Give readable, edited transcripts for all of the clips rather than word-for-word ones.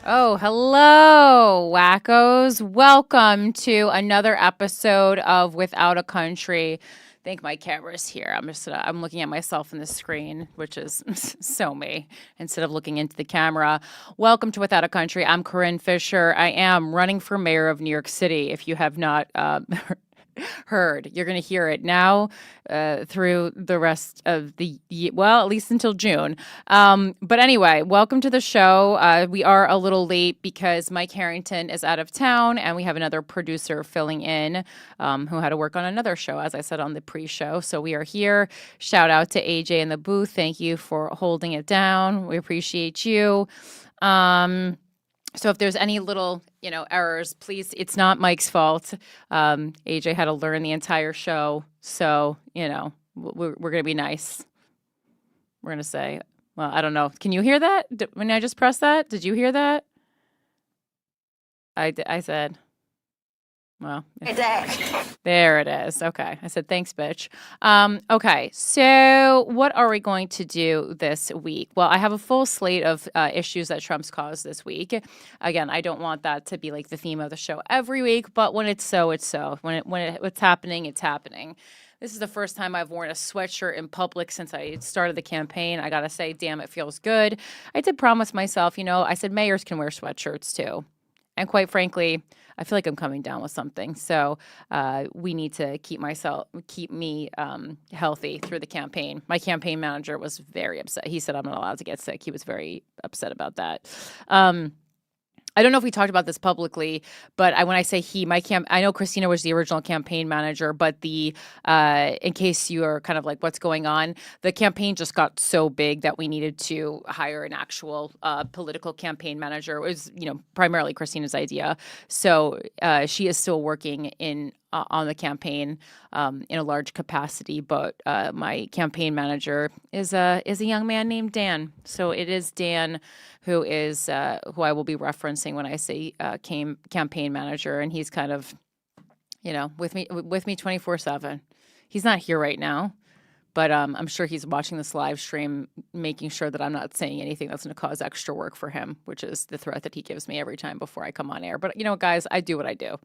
Oh, hello, wackos. Welcome to another episode of Without a Country. I think my camera's here. I'm looking at myself in the screen, which is so me, instead of looking into the camera. Welcome to Without a Country. I'm Corinne Fisher. I am running for mayor of New York City. If you have not heard, you're going to hear it now through the rest of the well, at least until June. But anyway, welcome to the show. We are a little late because Mike Harrington is out of town, and we have another producer filling in who had to work on another show, as I said on the pre-show. So we are here. Shout out to AJ in the booth. Thank you for holding it down. We appreciate you. So if there's any little, errors, please, it's not Mike's fault. AJ had to learn the entire show. So, we're going to be nice. We're going to say, well, I don't know. Can you hear that? When I just pressed that, did you hear that? I said, well, there it is. Okay. I said, thanks, bitch. Okay. So what are we going to do this week? Well, I have a full slate of issues that Trump's caused this week. Again, I don't want that to be like the theme of the show every week, but when it's so, it's so. What's happening, it's happening. This is the first time I've worn a sweatshirt in public since I started the campaign. I got to say, damn, it feels good. I did promise myself, I said mayors can wear sweatshirts too. And quite frankly, I feel like I'm coming down with something. So we need to keep me healthy through the campaign. My campaign manager was very upset. He said I'm not allowed to get sick. He was very upset about that. I don't know if we talked about this publicly, but when I say I know Christina was the original campaign manager, but in case you are kind of like, what's going on, the campaign just got so big that we needed to hire an actual political campaign manager. It was, primarily Christina's idea. So she is still working on the campaign in a large capacity, but my campaign manager is a young man named Dan. So it is Dan who I will be referencing when I say campaign manager, and he's kind of with me 24/7. He's not here right now, but I'm sure he's watching this live stream, making sure that I'm not saying anything that's going to cause extra work for him, which is the threat that he gives me every time before I come on air. But guys, I do what I do.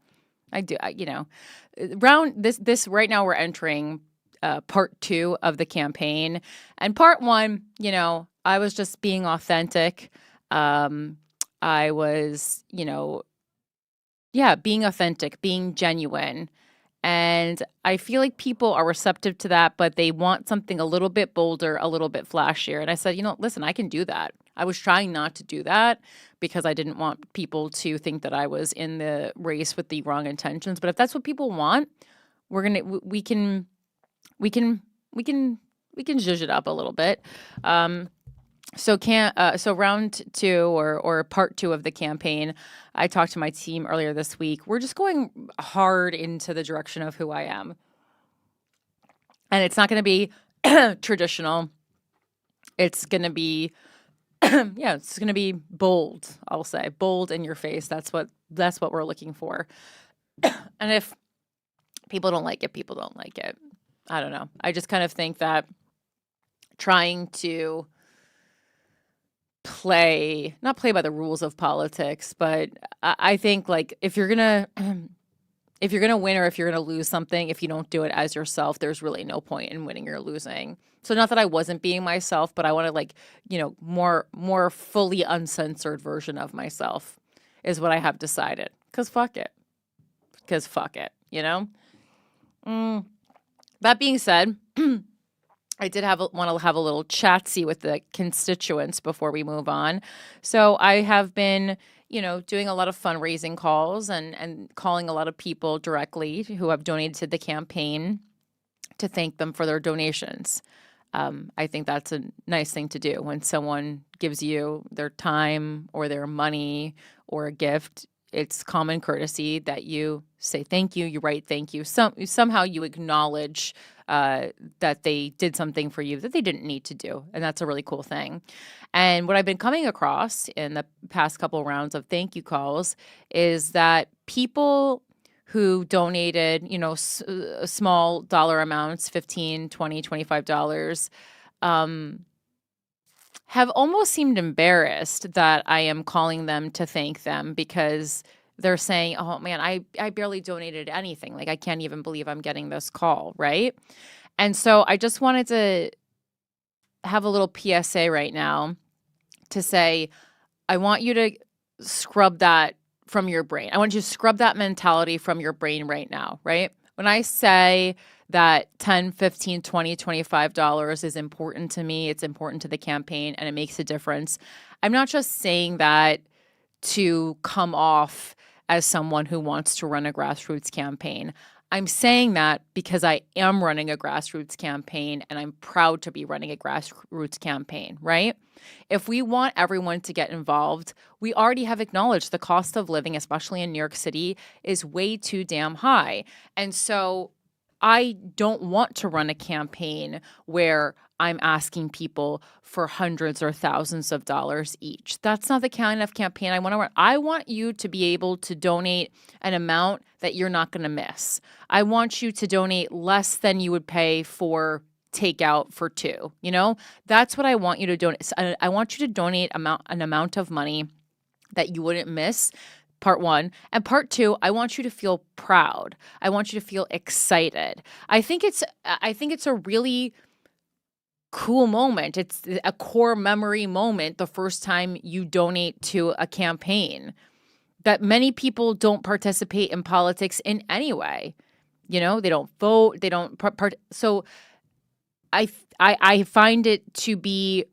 Round this right now we're entering part 2 of the campaign, and part 1, I was just being authentic. I was, being authentic, being genuine. And I feel like people are receptive to that, but they want something a little bit bolder, a little bit flashier. And I said, listen, I can do that. I was trying not to do that because I didn't want people to think that I was in the race with the wrong intentions. But if that's what people want, we can zhuzh it up a little bit. So round 2 or part 2 of the campaign, I talked to my team earlier this week. We're just going hard into the direction of who I am. And it's not going to be traditional. It's going to be it's going to be bold, I'll say. Bold in your face. That's what we're looking for. And if people don't like it, people don't like it. I don't know. I just kind of think that trying to not play by the rules of politics, but I think like if you're gonna win or if you're gonna lose something, if you don't do it as yourself, there's really no point in winning or losing. So not that I wasn't being myself, but I want to more fully uncensored version of myself is what I have decided. Cause fuck it. That being said, I did want to have a little chatsy with the constituents before we move on. So I have been, doing a lot of fundraising calls and calling a lot of people directly who have donated to the campaign to thank them for their donations. I think that's a nice thing to do when someone gives you their time or their money or a gift. It's common courtesy that you say thank you, you write thank you. Somehow you acknowledge that they did something for you that they didn't need to do. And that's a really cool thing. And what I've been coming across in the past couple rounds of thank you calls is that people who donated, small dollar amounts, $15, $20, $25, have almost seemed embarrassed that I am calling them to thank them because they're saying, oh man, I barely donated anything. Like, I can't even believe I'm getting this call, right? And so I just wanted to have a little PSA right now to say, I want you to scrub that from your brain. I want you to scrub that mentality from your brain right now, right? When I say that $10, $15, $20, $25 is important to me, it's important to the campaign, and it makes a difference, I'm not just saying that to come off as someone who wants to run a grassroots campaign. I'm saying that because I am running a grassroots campaign and I'm proud to be running a grassroots campaign, right? If we want everyone to get involved, we already have acknowledged the cost of living, especially in New York City, is way too damn high. And so I don't want to run a campaign where I'm asking people for hundreds or thousands of dollars each. That's not the kind of campaign I want to run. I want you to be able to donate an amount that you're not going to miss. I want you to donate less than you would pay for takeout for two. You know, that's what I want you to donate. I want you to donate an amount of money that you wouldn't miss. Part one. And part two, I want you to feel proud. I want you to feel excited. I think it's a really cool moment. It's a core memory moment the first time you donate to a campaign. That many people don't participate in politics in any way. You know, they don't vote, they don't so I find it to be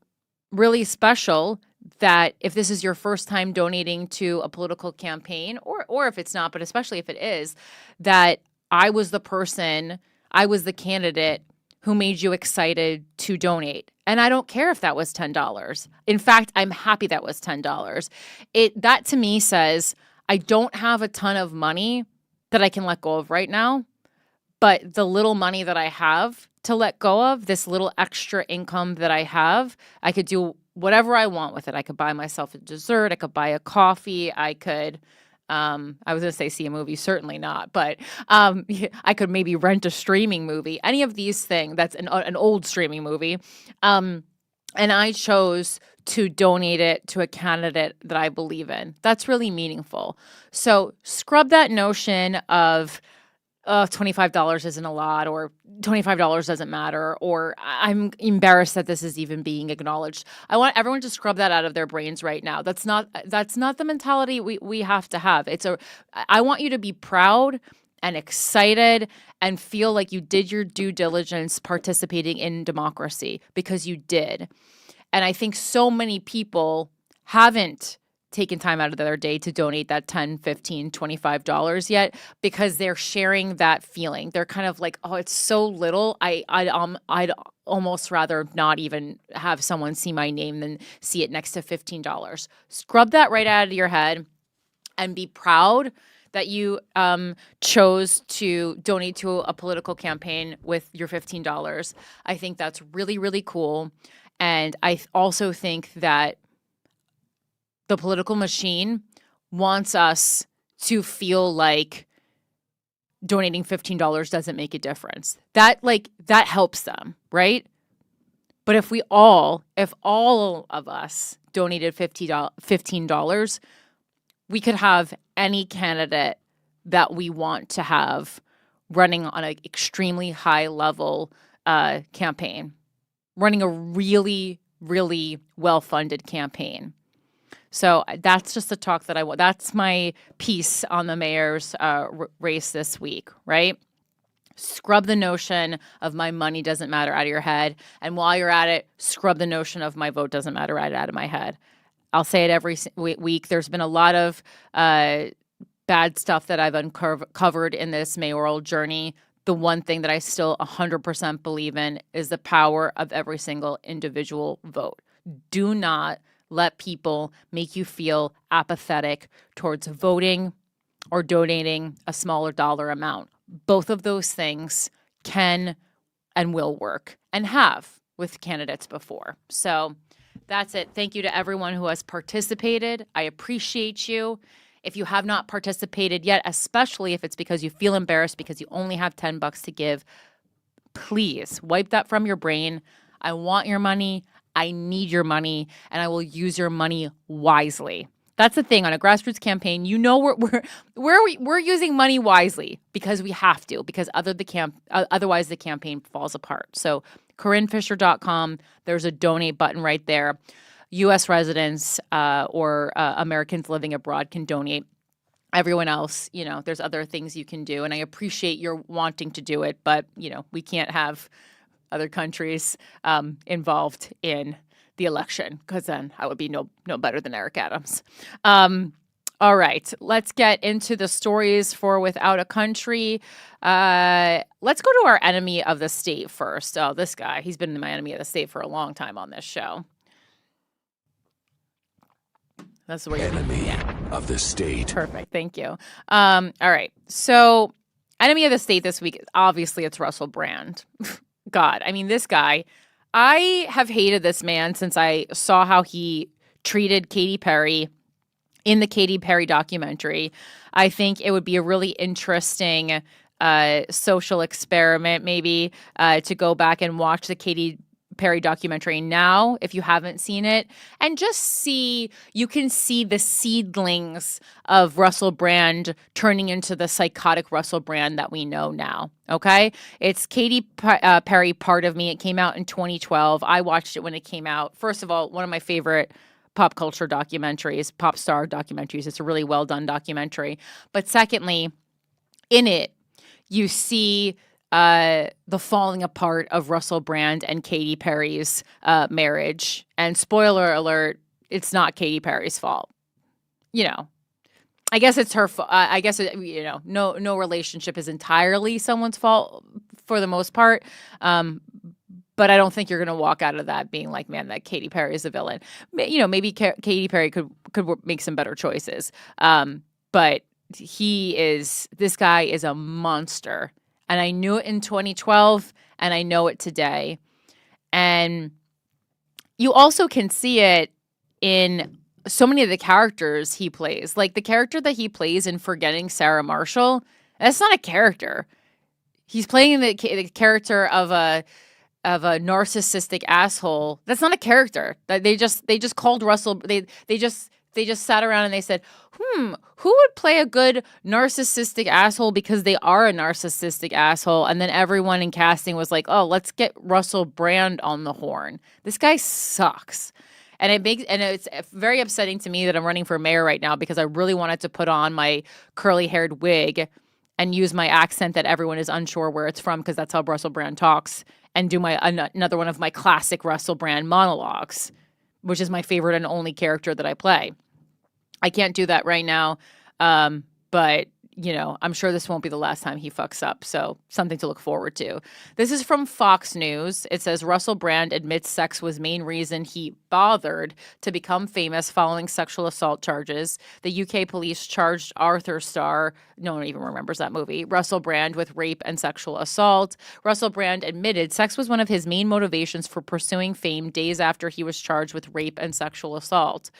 really special that if this is your first time donating to a political campaign, or if it's not, but especially if it is, that I was the candidate who made you excited to donate. And I don't care if that was $10. In fact, I'm happy that was $10. That to me says I don't have a ton of money that I can let go of right now, but the little money that I have to let go of, this little extra income that I have, I could do whatever I want with it. I could buy myself a dessert. I could buy a coffee. I could, I was going to say see a movie. Certainly not. But I could maybe rent a streaming movie. Any of these things. That's an old streaming movie. And I chose to donate it to a candidate that I believe in. That's really meaningful. So scrub that notion of $25 isn't a lot, or $25 doesn't matter, or I'm embarrassed that this is even being acknowledged. I want everyone to scrub that out of their brains right now. That's not the mentality we have to have. I want you to be proud and excited and feel like you did your due diligence participating in democracy, because you did. And I think so many people haven't taken time out of their day to donate that $10, $15, $25 yet, because they're sharing that feeling. They're kind of like, oh, it's so little. I'd almost rather not even have someone see my name than see it next to $15. Scrub that right out of your head and be proud that you chose to donate to a political campaign with your $15. I think that's really, really cool. And I also think that the political machine wants us to feel like donating $15 doesn't make a difference. That helps them, right? But if all of us donated $15, we could have any candidate that we want to have running on an extremely high level campaign, running a really, really well-funded campaign. So that's just the talk that I want. That's my piece on the mayor's race this week, right? Scrub the notion of my money doesn't matter out of your head. And while you're at it, scrub the notion of my vote doesn't matter right out of my head. I'll say it every week. There's been a lot of bad stuff that I've uncovered in this mayoral journey. The one thing that I still 100% believe in is the power of every single individual vote. Do not let people make you feel apathetic towards voting or donating a smaller dollar amount. Both of those things can and will work, and have with candidates before. So that's it. Thank you to everyone who has participated. I appreciate you. If you have not participated yet, especially if it's because you feel embarrassed because you only have $10 to give, please wipe that from your brain. I want your money. I need your money, and I will use your money wisely. That's the thing on a grassroots campaign. We're using money wisely because we have to, because otherwise the campaign falls apart. So CorinneFisher.com, there's a donate button right there. U.S. residents or Americans living abroad can donate. Everyone else, there's other things you can do. And I appreciate your wanting to do it, but, we can't have other countries involved in the election, because then I would be no better than Eric Adams. All right, let's get into the stories for Without a Country. Let's go to our enemy of the state first. Oh, this guy, he's been my enemy of the state for a long time on this show. That's where enemy of the state. Perfect, thank you. All right, so enemy of the state this week, obviously it's Russell Brand. God, I mean, this guy, I have hated this man since I saw how he treated Katy Perry in the Katy Perry documentary. I think it would be a really interesting social experiment, maybe, to go back and watch the Katy Perry documentary now, if you haven't seen it, and just you can see the seedlings of Russell Brand turning into the psychotic Russell Brand that we know now. Okay, it's Katy Perry, Part of Me. It came out in 2012. I watched it when it came out. First of all, one of my favorite pop culture documentaries, pop star documentaries. It's a really well done documentary. But secondly, in it, you see the falling apart of Russell Brand and Katy Perry's marriage. And spoiler alert, it's not Katy Perry's fault. I guess it's her fault. I guess, no relationship is entirely someone's fault for the most part. But I don't think you're going to walk out of that being like, man, that Katy Perry is a villain. Maybe Katy Perry could make some better choices. But this guy is a monster. And I knew it in 2012, and I know it today. And you also can see it in so many of the characters he plays. Like the character that he plays in Forgetting Sarah Marshall, that's not a character. He's playing the character of a narcissistic asshole. That's not a character. They just called Russell. They just sat around and they said, who would play a good narcissistic asshole because they are a narcissistic asshole? And then everyone in casting was like, oh, let's get Russell Brand on the horn. This guy sucks. And it's very upsetting to me that I'm running for mayor right now because I really wanted to put on my curly-haired wig and use my accent that everyone is unsure where it's from because that's how Russell Brand talks, and do another one of my classic Russell Brand monologues, which is my favorite and only character that I play. I can't do that right now, but, I'm sure this won't be the last time he fucks up, so something to look forward to. This is from Fox News. It says, Russell Brand admits sex was main reason he bothered to become famous following sexual assault charges. The UK police charged Arthur Starr, no one even remembers that movie, Russell Brand with rape and sexual assault. Russell Brand admitted sex was one of his main motivations for pursuing fame days after he was charged with rape and sexual assault.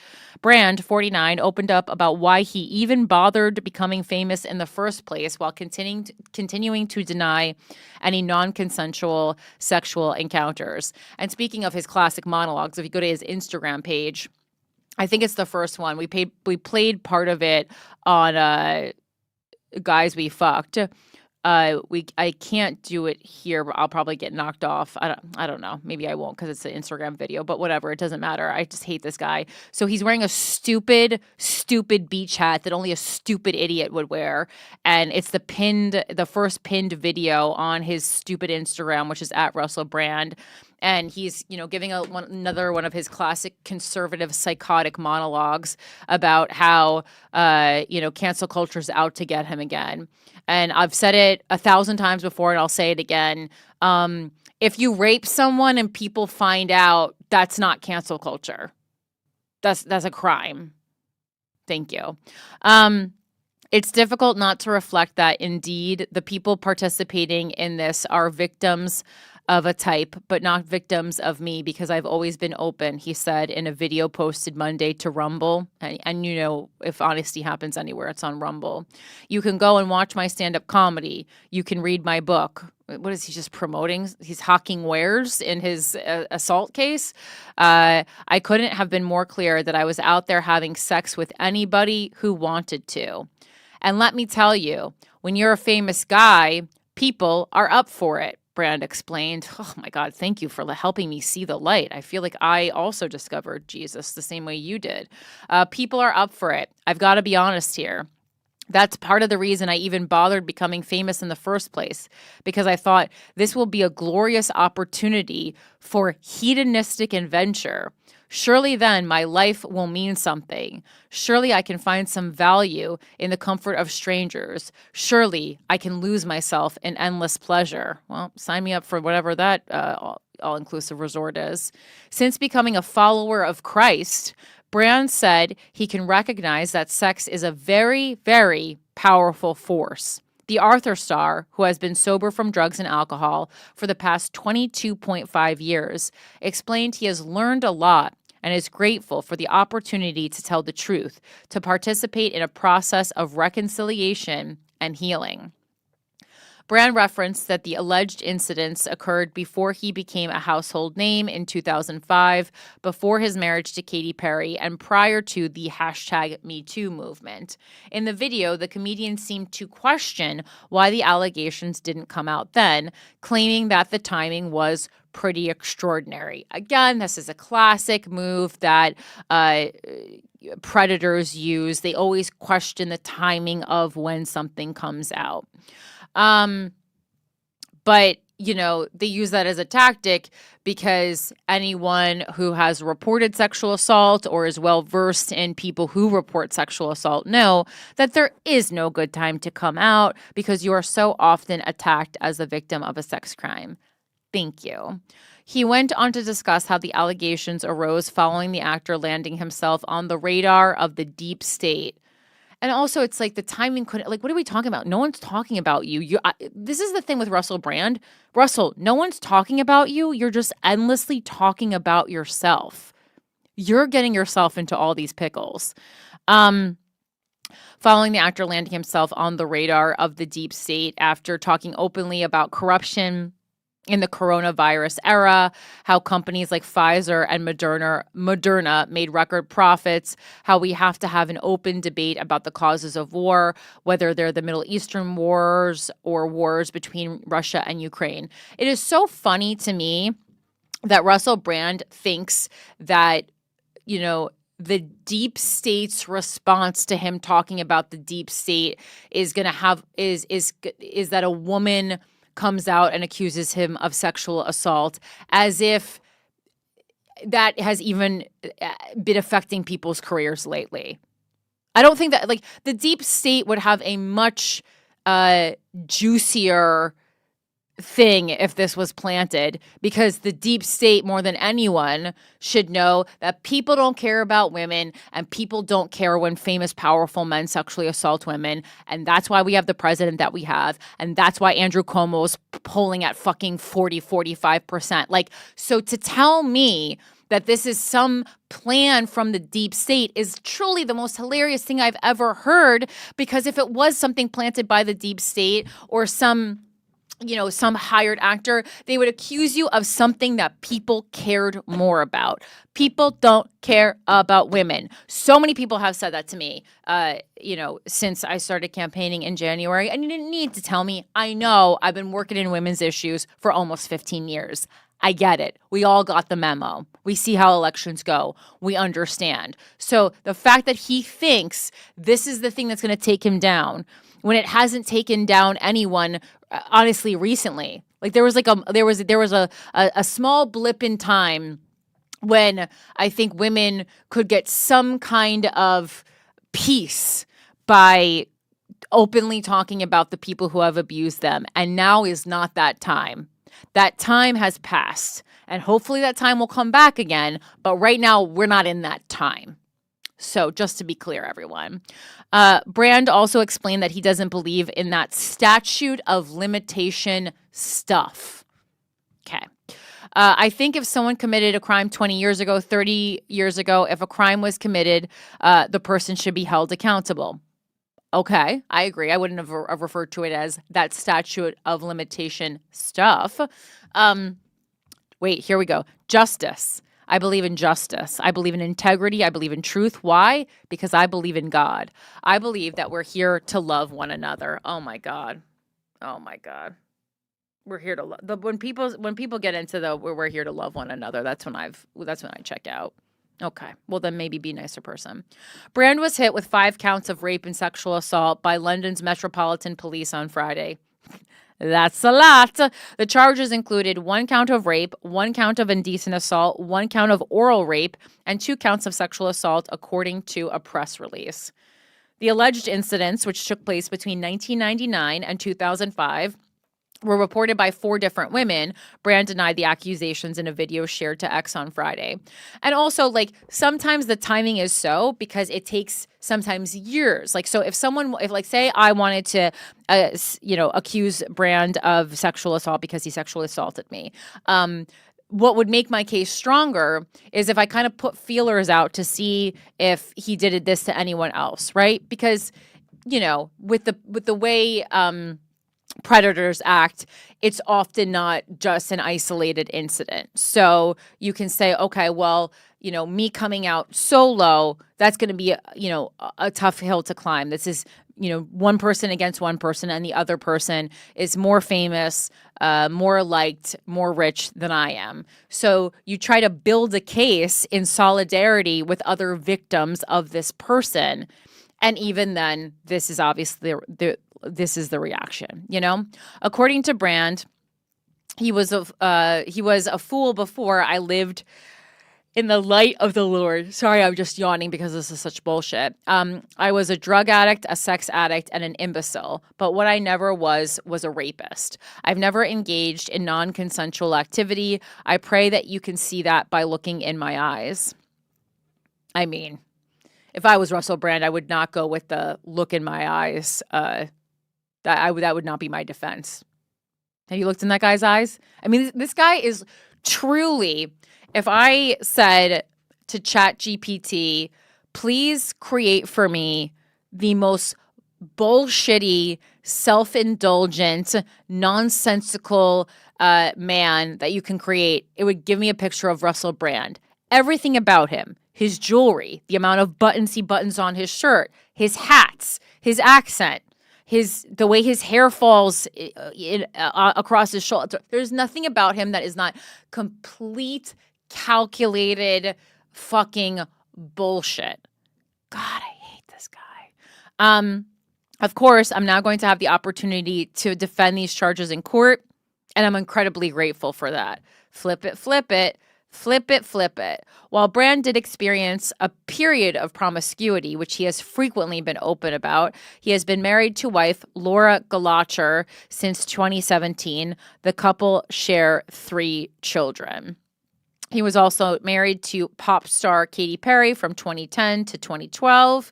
Brand, 49, opened up about why he even bothered becoming famous in the first place while continuing to deny any non-consensual sexual encounters. And speaking of his classic monologues, if you go to his Instagram page, I think it's the first one. We played part of it on Guys We Fucked. I can't do it here, but I'll probably get knocked off. I don't know. Maybe I won't because it's an Instagram video, but whatever. It doesn't matter. I just hate this guy. So he's wearing a stupid beach hat that only a stupid idiot would wear. And it's the first pinned video on his stupid Instagram, which is at Russell Brand. And he's, giving another one of his classic conservative psychotic monologues about how, cancel culture's out to get him again. And I've said it 1,000 times before, and I'll say it again. If you rape someone and people find out, that's not cancel culture. That's a crime. Thank you. It's difficult not to reflect that, indeed, the people participating in this are victims of a type, but not victims of me because I've always been open, he said in a video posted Monday to Rumble. And you know, if honesty happens anywhere, it's on Rumble. You can go and watch my stand-up comedy. You can read my book. What is he just promoting? He's hawking wares in his assault case. I couldn't have been more clear that I was out there having sex with anybody who wanted to. And let me tell you, when you're a famous guy, people are up for it, Brand explained. Oh my God, thank you for helping me see the light. I feel like I also discovered Jesus the same way you did. People are up for it. I've got to be honest here. That's part of the reason I even bothered becoming famous in the first place, because I thought this will be a glorious opportunity for hedonistic adventure. Surely then my life will mean something. Surely I can find some value in the comfort of strangers. Surely I can lose myself in endless pleasure. Well, sign me up for whatever that all-inclusive resort is. Since becoming a follower of Christ, Brand said he can recognize that sex is a very, very powerful force. The Arthur star, who has been sober from drugs and alcohol for the past 22.5 years, explained he has learned a lot and is grateful for the opportunity to tell the truth, to participate in a process of reconciliation and healing. Brand referenced that the alleged incidents occurred before he became a household name in 2005, before his marriage to Katy Perry, and prior to the #MeToo movement. In the video, the comedian seemed to question why the allegations didn't come out then, claiming that the timing was pretty extraordinary. Again, this is a classic move that predators use. They always question the timing of when something comes out. But, you know, they use that as a tactic because anyone who has reported sexual assault or is well versed in people who report sexual assault know that there is no good time to come out because you are so often attacked as the victim of a sex crime. Thank you. He went on to discuss how the allegations arose following the actor landing himself on the radar of the deep state. And also, it's like the timing couldn't, like, what are we talking about? No one's talking about you. This is the thing with Russell Brand. Russell, no one's talking about you. You're just endlessly talking about yourself. You're getting yourself into all these pickles. Following the actor landing himself on the radar of the deep state after talking openly about corruption in the coronavirus era, how companies like Pfizer and Moderna made record profits, how we have to have an open debate about the causes of war, whether they're the Middle Eastern wars or wars between Russia and Ukraine. It is so funny to me that Russell Brand thinks that, you know, the deep state's response to him talking about the deep state is going to have is that a woman comes out and accuses him of sexual assault, as if that has even been affecting people's careers lately. I don't think that, like, the deep state would have a much juicier thing if this was planted, because the deep state, more than anyone, should know that people don't care about women and people don't care when famous, powerful men sexually assault women. And that's why we have the president that we have. And that's why Andrew Cuomo's polling at fucking 45%. Like, so to tell me that this is some plan from the deep state is truly the most hilarious thing I've ever heard, because if it was something planted by the deep state or some hired actor, they would accuse you of something that people cared more about. People don't care about women. So many people have said that to me, since I started campaigning in January. And you didn't need to tell me. I know I've been working in women's issues for almost 15 years. I get it. We all got the memo. We see how elections go. We understand. So the fact that he thinks this is the thing that's going to take him down, when it hasn't taken down anyone, honestly, recently. Like, there was a small blip in time when I think women could get some kind of peace by openly talking about the people who have abused them. And now is not that time. That time has passed. And hopefully that time will come back again. But right now, we're not in that time. So just to be clear, everyone. Brand also explained that he doesn't believe in that statute of limitation stuff. Okay. I think if someone committed a crime 20 years ago, 30 years ago, if a crime was committed, the person should be held accountable. Okay, I agree. I wouldn't have referred to it as that statute of limitation stuff. Wait, here we go. Justice. I believe in justice. I believe in integrity. I believe in truth. Why? Because I believe in God. I believe that we're here to love one another. Oh my God. Oh my God. We're here to love. When people get into the we're here to love one another, that's when I check out. Okay. Well, then maybe be a nicer person. Brand was hit with 5 counts of rape and sexual assault by London's Metropolitan Police on Friday. That's a lot. The charges included 1 count of rape, 1 count of indecent assault, 1 count of oral rape, and 2 counts of sexual assault, according to a press release. The alleged incidents, which took place between 1999 and 2005, were reported by 4 different women. Brand denied the accusations in a video shared to X on Friday. And also, like, sometimes the timing is so because it takes sometimes years. Like, so if say I wanted to, accuse Brand of sexual assault because he sexually assaulted me, what would make my case stronger is if I kind of put feelers out to see if he did this to anyone else, right? Because, with the way predators act, it's often not just an isolated incident. So you can say, okay, well, me coming out solo, that's going to be, a tough hill to climb. This is, one person against one person, and the other person is more famous, more liked, more rich than I am. So you try to build a case in solidarity with other victims of this person. And even then, this is obviously this is the reaction, According to Brand, he was a fool before I lived in the light of the Lord. Sorry, I'm just yawning because this is such bullshit. I was a drug addict, a sex addict, and an imbecile. But what I never was a rapist. I've never engaged in non-consensual activity. I pray that you can see that by looking in my eyes. I mean, if I was Russell Brand, I would not go with the look in my eyes. That would not be my defense. Have you looked in that guy's eyes? I mean, this guy is truly, if I said to ChatGPT, please create for me the most bullshitty, self-indulgent, nonsensical man that you can create, it would give me a picture of Russell Brand. Everything about him, his jewelry, the amount of buttons he buttons on his shirt, his hats, his accent, the way his hair falls across his shoulder. There's nothing about him that is not complete, calculated, fucking bullshit. God, I hate this guy. Of course, I'm now going to have the opportunity to defend these charges in court, and I'm incredibly grateful for that. Flip it, flip it. Flip it, flip it. While Brand did experience a period of promiscuity, which he has frequently been open about, he has been married to wife Laura Galacher since 2017. The couple share 3 children. He was also married to pop star Katy Perry from 2010 to 2012.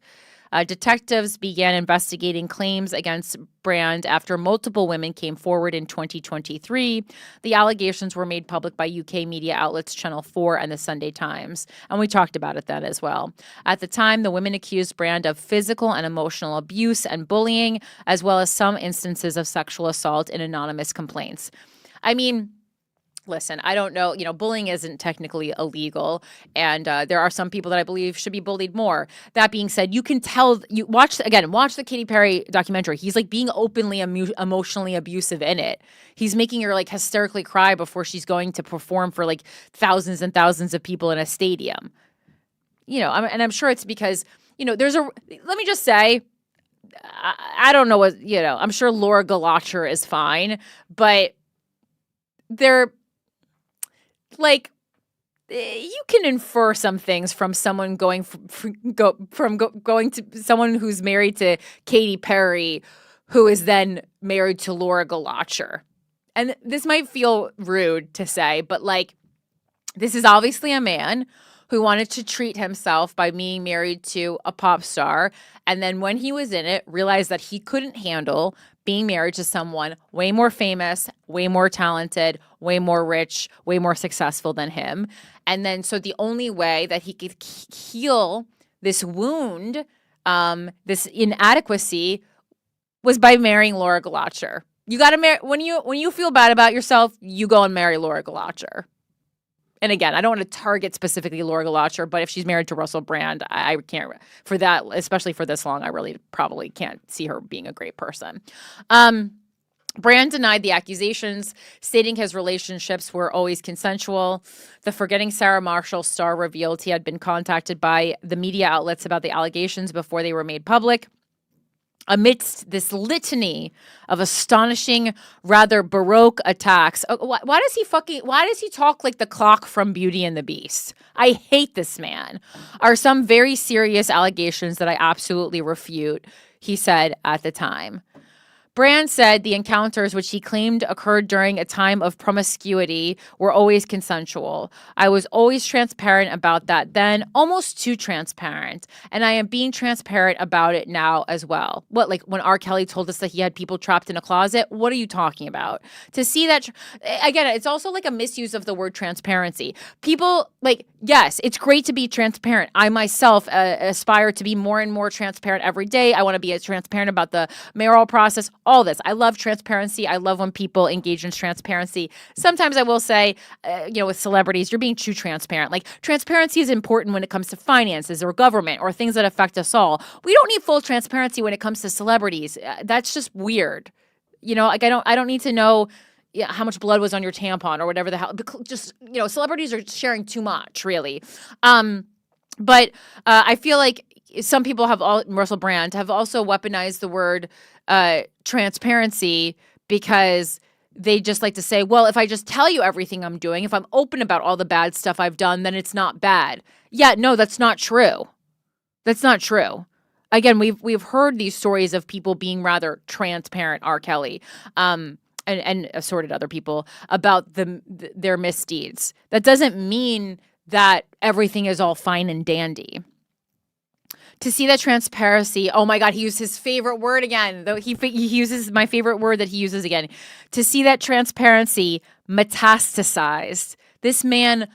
Detectives began investigating claims against Brand after multiple women came forward in 2023. The allegations were made public by UK media outlets Channel 4 and the Sunday Times, and we talked about it then as well. At the time, the women accused Brand of physical and emotional abuse and bullying, as well as some instances of sexual assault in anonymous complaints. I mean, listen, I don't know, bullying isn't technically illegal, and there are some people that I believe should be bullied more. That being said, you can tell, watch the Katy Perry documentary. He's like being openly emotionally abusive in it. He's making her like hysterically cry before she's going to perform for like thousands and thousands of people in a stadium. And I'm sure it's because, let me just say, I don't know what, I'm sure Laura Galacher is fine, but they're, like, you can infer some things from someone going to someone who's married to Katy Perry, who is then married to Laura Galacher. And this might feel rude to say, but like, this is obviously a man who wanted to treat himself by being married to a pop star. And then when he was in it, realized that he couldn't handle being married to someone way more famous, way more talented, way more rich, way more successful than him. And then so the only way that he could heal this wound, this inadequacy, was by marrying Laura Galacher. You got to marry when you feel bad about yourself, you go and marry Laura Galacher. And again, I don't want to target specifically Laura Galacher, but if she's married to Russell Brand, I can't, for that, especially for this long, I really probably can't see her being a great person. Brand denied the accusations, stating his relationships were always consensual. The Forgetting Sarah Marshall star revealed he had been contacted by the media outlets about the allegations before they were made public. Amidst this litany of astonishing, rather Baroque attacks. Why does he talk like the clock from Beauty and the Beast? I hate this man. Are some very serious allegations that I absolutely refute, he said at the time. Brand said the encounters, which he claimed occurred during a time of promiscuity, were always consensual. I was always transparent about that then, almost too transparent. And I am being transparent about it now as well. What, like when R. Kelly told us that he had people trapped in a closet? What are you talking about? To see that, again, it's also like a misuse of the word transparency. People, like, yes, it's great to be transparent. I myself aspire to be more and more transparent every day. I want to be as transparent about the mayoral process. All this. I love transparency. I love when people engage in transparency. Sometimes I will say, with celebrities, you're being too transparent. Like, transparency is important when it comes to finances or government or things that affect us all. We don't need full transparency when it comes to celebrities. That's just weird. Like I don't need to know how much blood was on your tampon or whatever the hell. Just, celebrities are sharing too much, really. But I feel like some people Russell Brand have also weaponized the word transparency because they just like to say, well, if I just tell you everything I'm doing, if I'm open about all the bad stuff I've done, then it's not bad. Yeah, no, that's not true. That's not true. Again, we've heard these stories of people being rather transparent, R. Kelly, and assorted other people about their misdeeds. That doesn't mean that everything is all fine and dandy. To see that transparency, oh my God, he used his favorite word again. Though he uses my favorite word that he uses again. To see that transparency metastasized. This man,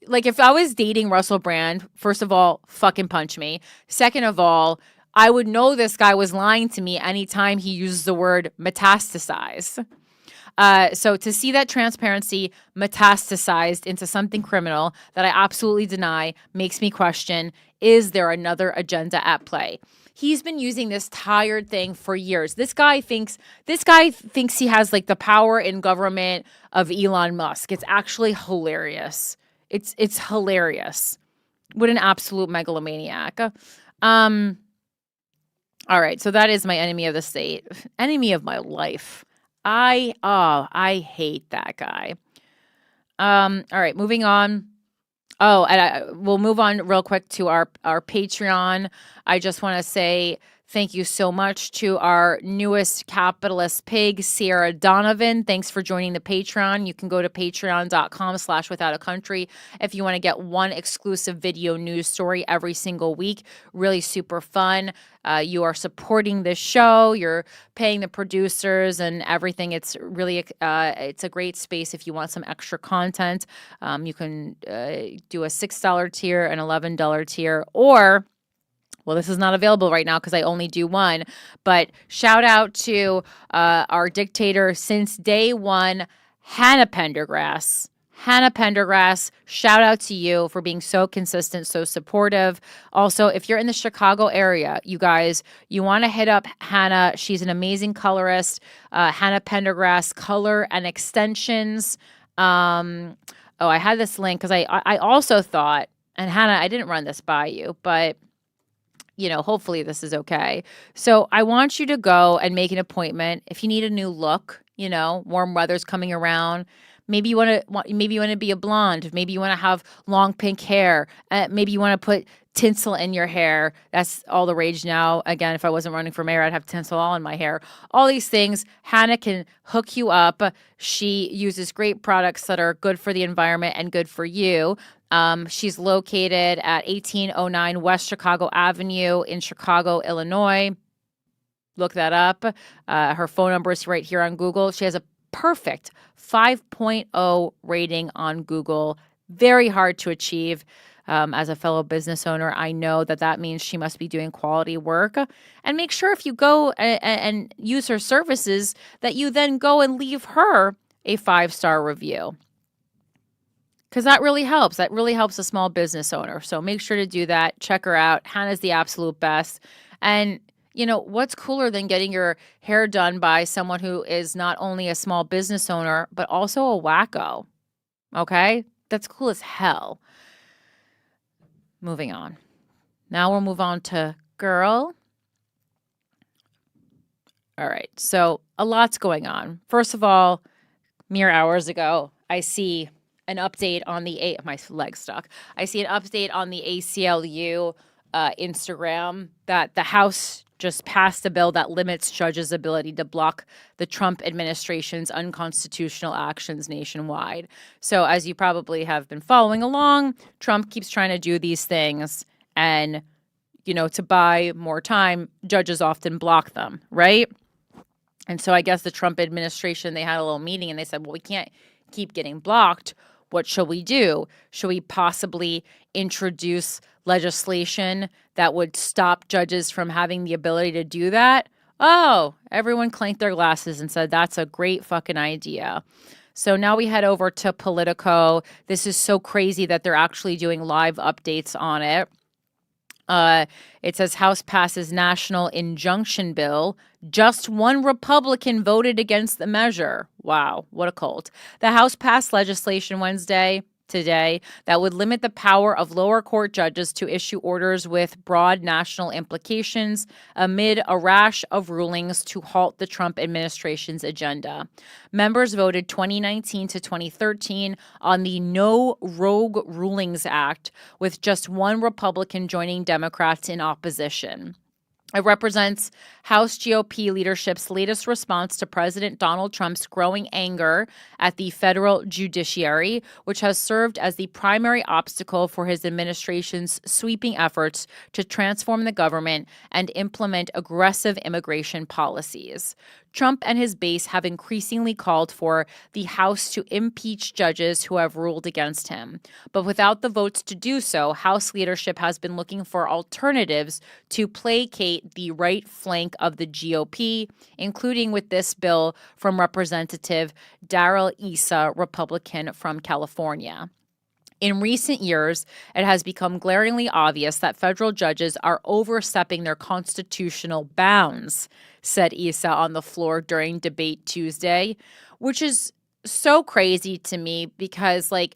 like if I was dating Russell Brand, first of all, fucking punch me. Second of all, I would know this guy was lying to me anytime he uses the word metastasize. So to see that transparency metastasized into something criminal that I absolutely deny makes me question, is there another agenda at play? He's been using this tired thing for years. This guy thinks he has like the power in government of Elon Musk. It's actually hilarious. It's hilarious. What an absolute megalomaniac. All right, so that is my enemy of the state. Enemy of my life. I hate that guy. All right, moving on. Oh, and we'll move on real quick to our Patreon. I just want to say thank you so much to our newest capitalist pig, Sierra Donovan. Thanks for joining the Patreon. You can go to patreon.com/withoutacountry if you want to get one exclusive video news story every single week. Really super fun. You are supporting this show. You're paying the producers and everything. It's really it's a great space if you want some extra content. You can do a $6 tier, an $11 tier, or well, this is not available right now because I only do one. But shout out to our dictator since day one, Hannah Pendergrass. Hannah Pendergrass, shout out to you for being so consistent, so supportive. Also, if you're in the Chicago area, you guys, you want to hit up Hannah. She's an amazing colorist. Hannah Pendergrass, Color and Extensions. I had this link because I also thought, and Hannah, I didn't run this by you, but hopefully this is okay. So I want you to go and make an appointment. If you need a new look, warm weather's coming around. Maybe you want to be a blonde. Maybe you want to have long pink hair. Maybe you want to put tinsel in your hair. That's all the rage now. Again, if I wasn't running for mayor, I'd have tinsel all in my hair. All these things, Hannah can hook you up. She uses great products that are good for the environment and good for you. She's located at 1809 West Chicago Avenue in Chicago, Illinois. Look that up. Her phone number is right here on Google. She has a perfect 5.0 rating on Google. Very hard to achieve. As a fellow business owner, I know that means she must be doing quality work. And make sure if you go and use her services that you then go and leave her a 5-star review. Because that really helps. That really helps a small business owner. So make sure to do that. Check her out. Hannah's the absolute best. And, you know, what's cooler than getting your hair done by someone who is not only a small business owner, but also a wacko? Okay? That's cool as hell. Moving on. Now we'll move on to girl. All right. So a lot's going on. First of all, mere hours ago, I see an update on my leg stuck. I see an update on the ACLU Instagram that the House just passed a bill that limits judges' ability to block the Trump administration's unconstitutional actions nationwide. So as you probably have been following along, Trump keeps trying to do these things and, you know, to buy more time, judges often block them, right? And so I guess the Trump administration, they had a little meeting and they said, well, we can't keep getting blocked. What shall we do? Should we possibly introduce legislation that would stop judges from having the ability to do that? Oh, everyone clanked their glasses and said, that's a great fucking idea. So now we head over to Politico. This is so crazy that they're actually doing live updates on it. It says House passes national injunction bill. Just one Republican voted against the measure. Wow, what a cult. The House passed legislation today, that would limit the power of lower court judges to issue orders with broad national implications amid a rash of rulings to halt the Trump administration's agenda. Members voted 2019 to 2013 on the No Rogue Rulings Act, with just one Republican joining Democrats in opposition. It represents House GOP leadership's latest response to President Donald Trump's growing anger at the federal judiciary, which has served as the primary obstacle for his administration's sweeping efforts to transform the government and implement aggressive immigration policies. Trump and his base have increasingly called for the House to impeach judges who have ruled against him. But without the votes to do so, House leadership has been looking for alternatives to placate the right flank of the GOP, including with this bill from Representative Darrell Issa, Republican from California. In recent years, it has become glaringly obvious that federal judges are overstepping their constitutional bounds, said Issa on the floor during debate Tuesday, which is so crazy to me because, like,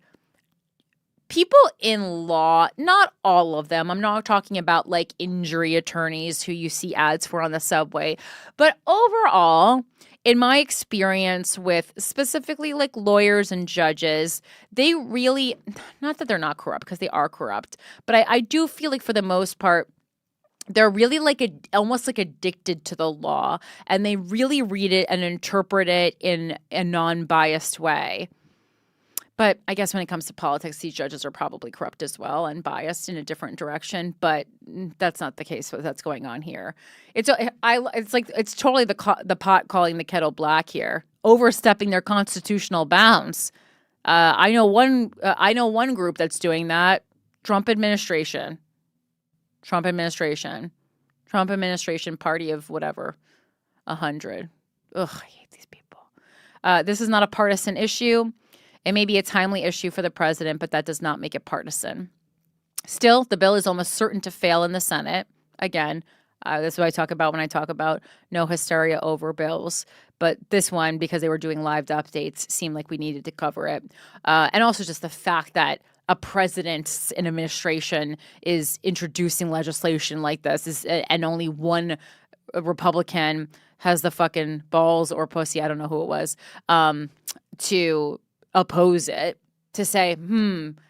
people in law, not all of them, I'm not talking about, like, injury attorneys who you see ads for on the subway, but overall, in my experience with specifically like lawyers and judges, they really, not that they're not corrupt because they are corrupt, but I do feel like for the most part, they're really like almost like addicted to the law, and they really read it and interpret it in a non-biased way. But I guess when it comes to politics, these judges are probably corrupt as well and biased in a different direction. But that's not the case. That's going on here. It's totally the pot calling the kettle black here, overstepping their constitutional bounds. I know one group that's doing that. Trump administration, party of whatever, 100. Ugh, I hate these people. This is not a partisan issue. It may be a timely issue for the president, but that does not make it partisan. Still, the bill is almost certain to fail in the Senate. Again, that's what I talk about when I talk about no hysteria over bills. But this one, because they were doing live updates, seemed like we needed to cover it. And also just the fact that a president's administration is introducing legislation like this and only one Republican has the fucking balls or pussy, I don't know who it was, to oppose it, to say,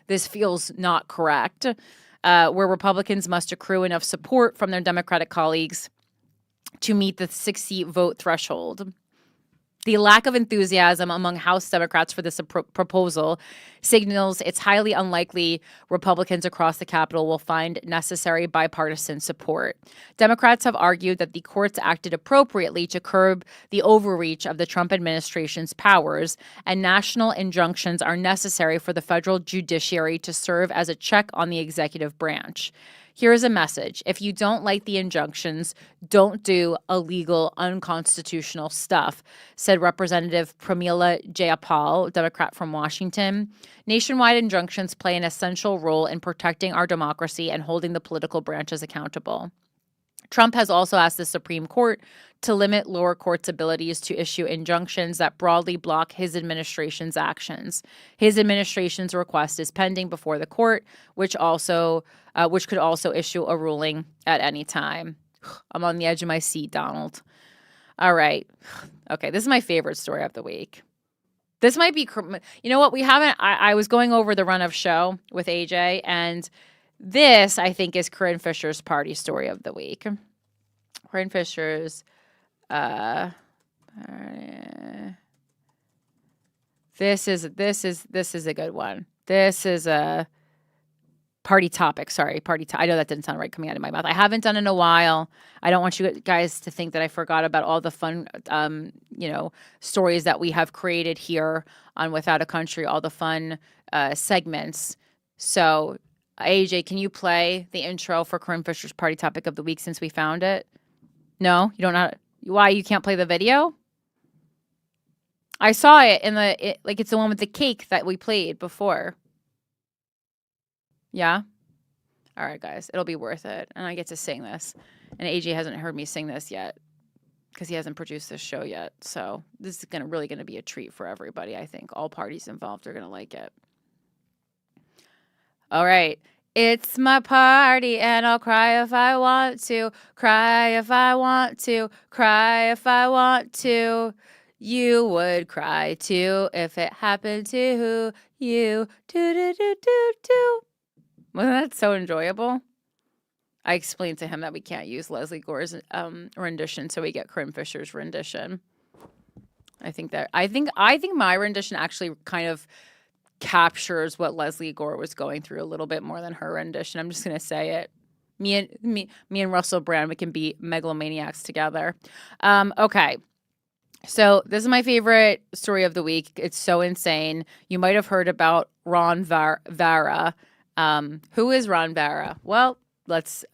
this feels not correct, where Republicans must accrue enough support from their Democratic colleagues to meet the 60 vote threshold. The lack of enthusiasm among House Democrats for this proposal signals it's highly unlikely Republicans across the Capitol will find necessary bipartisan support. Democrats have argued that the courts acted appropriately to curb the overreach of the Trump administration's powers, and national injunctions are necessary for the federal judiciary to serve as a check on the executive branch. Here's a message. If you don't like the injunctions, don't do illegal, unconstitutional stuff, said Representative Pramila Jayapal, Democrat from Washington. Nationwide injunctions play an essential role in protecting our democracy and holding the political branches accountable. Trump has also asked the Supreme Court to limit lower courts' abilities to issue injunctions that broadly block his administration's actions. His administration's request is pending before the court, which could also issue a ruling at any time. I'm on the edge of my seat, Donald. All right. Okay, this is my favorite story of the week. This might be, you know what, I was going over the run of show with AJ, and this, I think, is Corinne Fisher's party story of the week. Corinne Fisher's, this is a good one. This is a party topic. Sorry, I know that didn't sound right coming out of my mouth. I haven't done it in a while. I don't want you guys to think that I forgot about all the fun, stories that we have created here on Without a Country, all the fun segments. So, AJ, can you play the intro for Corinne Fisher's party topic of the week since we found it? No? You don't know? Why? You can't play the video? I saw it in it's the one with the cake that we played before. Yeah? All right, guys. It'll be worth it. And I get to sing this. And AJ hasn't heard me sing this yet because he hasn't produced this show yet. So this is really going to be a treat for everybody, I think. All parties involved are going to like it. All right. It's my party and I'll cry if I want to, cry if I want to, cry if I want to. You would cry too if it happened to you. Do. Wasn't that so enjoyable? I explained to him that we can't use Leslie Gore's rendition, so we get Corinne Fisher's rendition. I think my rendition actually kind of captures what Leslie Gore was going through a little bit more than her rendition. I'm just gonna say it. Me and Russell Brand, we can be megalomaniacs together. Okay. So this is my favorite story of the week. It's so insane. You might have heard about Ron Vara. Who is Ron Vara? Well, let's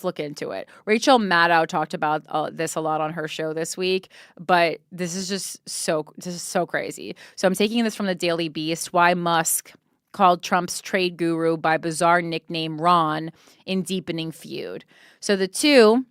look into it. Rachel Maddow talked about this a lot on her show this week, but this is so crazy. So I'm taking this from the Daily Beast. Why Musk called Trump's trade guru by bizarre nickname Ron in deepening feud. So the two